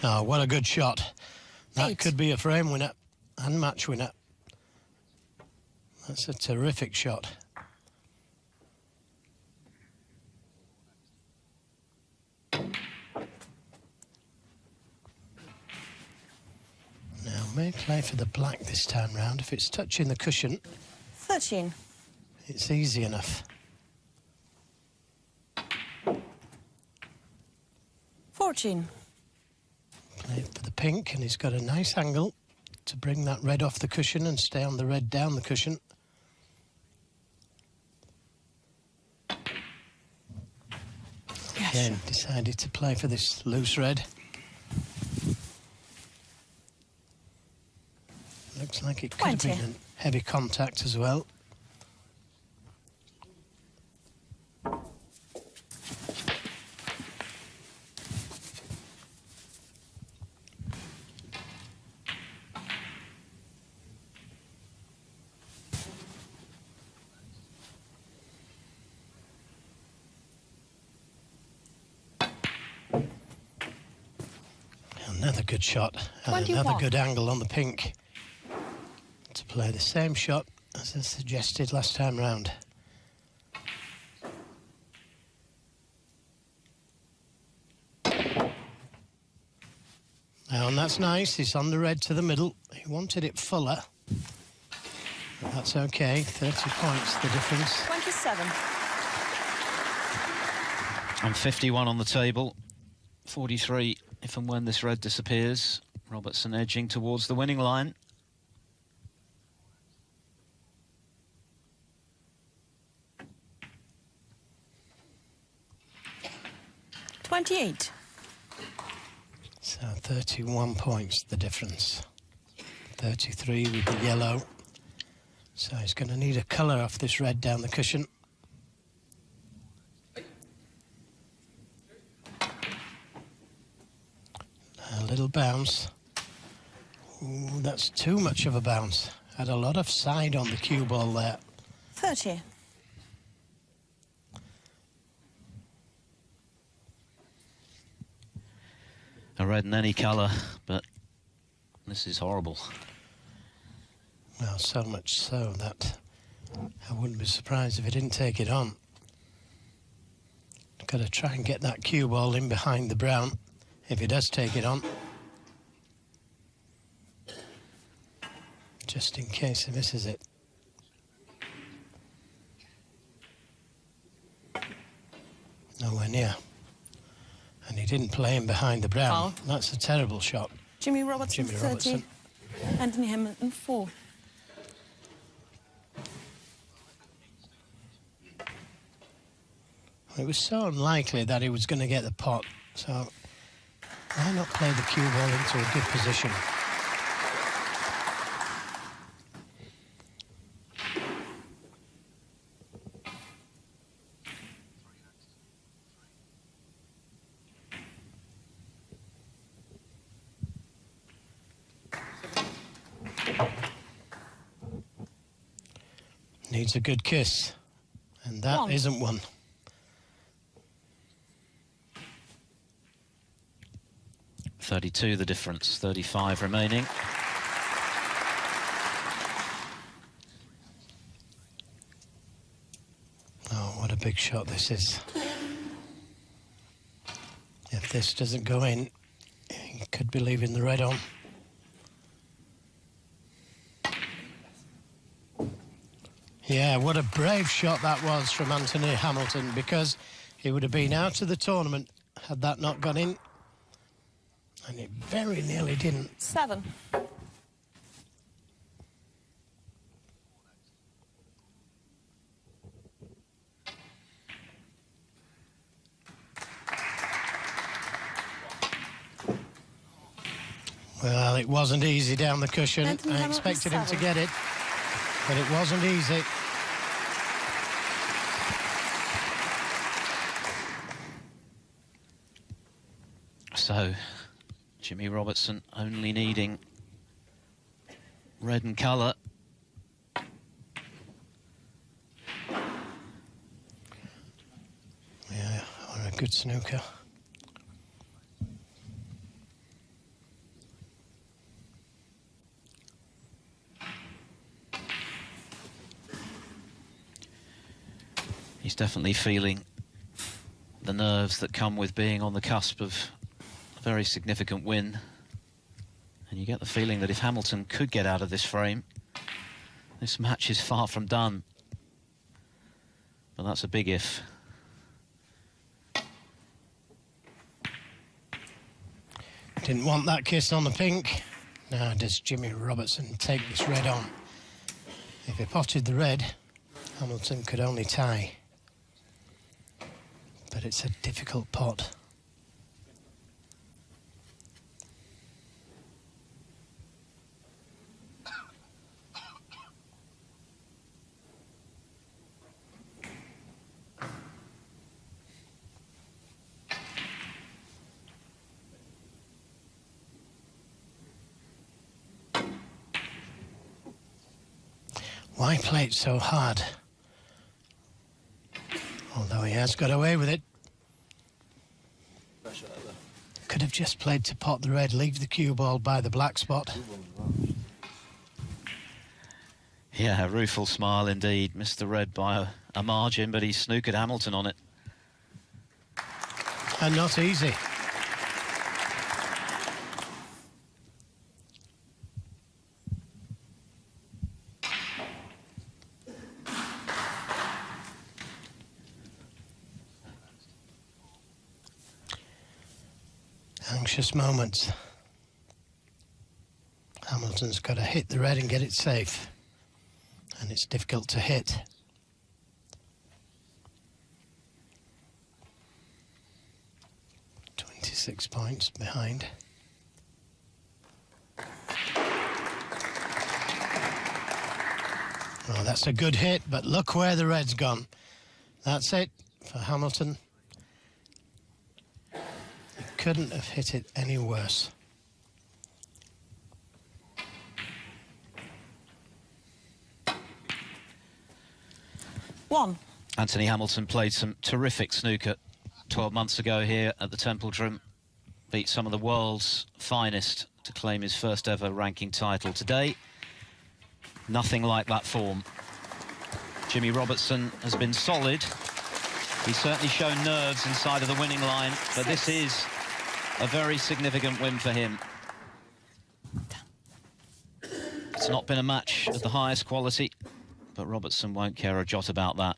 Oh, what a good shot. That could be a frame winner and match winner. That's a terrific shot. Now, may play for the black this time round. If it's touching the cushion, 13. It's easy enough. 14. Played for the pink, and he's got a nice angle to bring that red off the cushion and stay on the red down the cushion. Again, decided to play for this loose red. Looks like it could have been a heavy contact as well. Another good shot, and another good angle on the pink to play the same shot as I suggested last time round. Now, and that's nice. It's on the red to the middle. He wanted it fuller, but that's okay. 30 points, the difference. 27. And 51 on the table. 43 if and when this red disappears. Robertson edging towards the winning line. 28. So 31 points, the difference. 33 with the yellow. So he's going to need a colour off this red down the cushion. A little bounce. Ooh, that's too much of a bounce. Had a lot of side on the cue ball there. 30. A red in any colour, but this is horrible. Well, so much so that I wouldn't be surprised if he didn't take it on. Got to try and get that cue ball in behind the brown if he does take it on. Just in case he misses it. Nowhere near. And he didn't play him behind the brown. Oh. That's a terrible shot. Jimmy Robertson, Jimmy 30. Robertson. Anthony Hamilton, 4. It was so unlikely that he was going to get the pot, so why not play the cue ball into a good position? Needs a good kiss, and that isn't one. .32 the difference, 35 remaining. Oh, what a big shot this is. If this doesn't go in, he could be leaving the red on. Yeah, what a brave shot that was from Anthony Hamilton, because he would have been out of the tournament had that not gone in. And it very nearly didn't. 7. Well, it wasn't easy down the cushion. Anthony I expected him to get it, but it wasn't easy. So, Jimmy Robertson only needing red and colour. Yeah, or a good snooker. He's definitely feeling the nerves that come with being on the cusp of a very significant win. And you get the feeling that if Hamilton could get out of this frame, this match is far from done. But that's a big if. Didn't want that kiss on the pink. Now does Jimmy Robertson take this red on? If he potted the red, Hamilton could only tie. But it's a difficult pot. Why play it so hard? Although he has got away with it. Could have just played to pot the red, leave the cue ball by the black spot. Yeah, a rueful smile indeed. Missed the red by a margin, but he snookered Hamilton on it. And not easy. Anxious moments. Hamilton's got to hit the red and get it safe. And it's difficult to hit. 6 points behind. Oh, that's a good hit, but look where the red's gone. That's it for Hamilton. He couldn't have hit it any worse. One. Anthony Hamilton played some terrific snooker 12 months ago here at the Templedrum. Beat some of the world's finest to claim his first ever ranking title. Today, nothing like that form. Jimmy Robertson has been solid. He's certainly shown nerves inside of the winning line, but this is a very significant win for him. It's not been a match of the highest quality, but Robertson won't care a jot about that.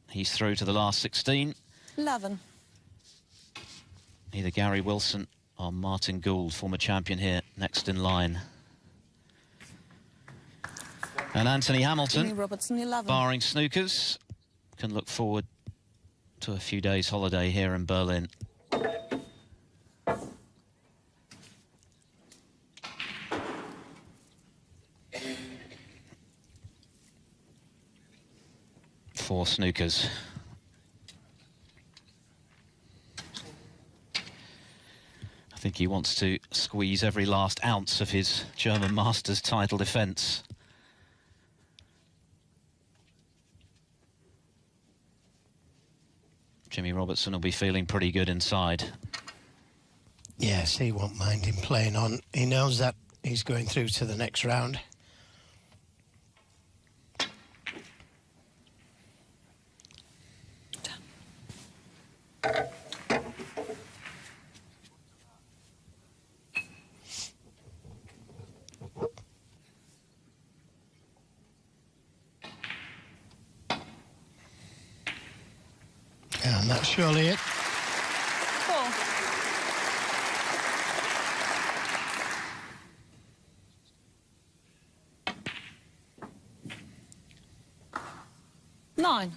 He's through to the last 16. 11. Either Gary Wilson or Martin Gould, former champion here, next in line. And Anthony Hamilton, Jimmy Robertson, 11. barring snookers, can look forward to a few days' holiday here in Berlin. For snookers. I think he wants to squeeze every last ounce of his German Masters title defence. Jimmy Robertson will be feeling pretty good inside. Yes, he won't mind him playing on. He knows that he's going through to the next round. And that's surely it. 4. Nine.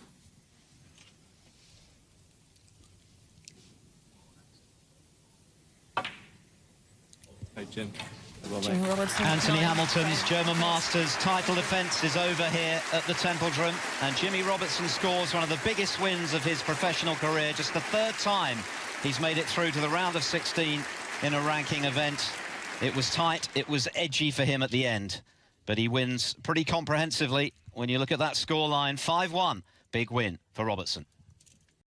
Hey, Jim. Jimmy Robertson. Anthony 9. Hamilton's German Masters title defence is over here at the Templedrum, and Jimmy Robertson scores one of the biggest wins of his professional career, just the third time he's made it through to the round of 16 in a ranking event. It was tight, it was edgy for him at the end, but he wins pretty comprehensively when you look at that scoreline. 5-1, big win for Robertson.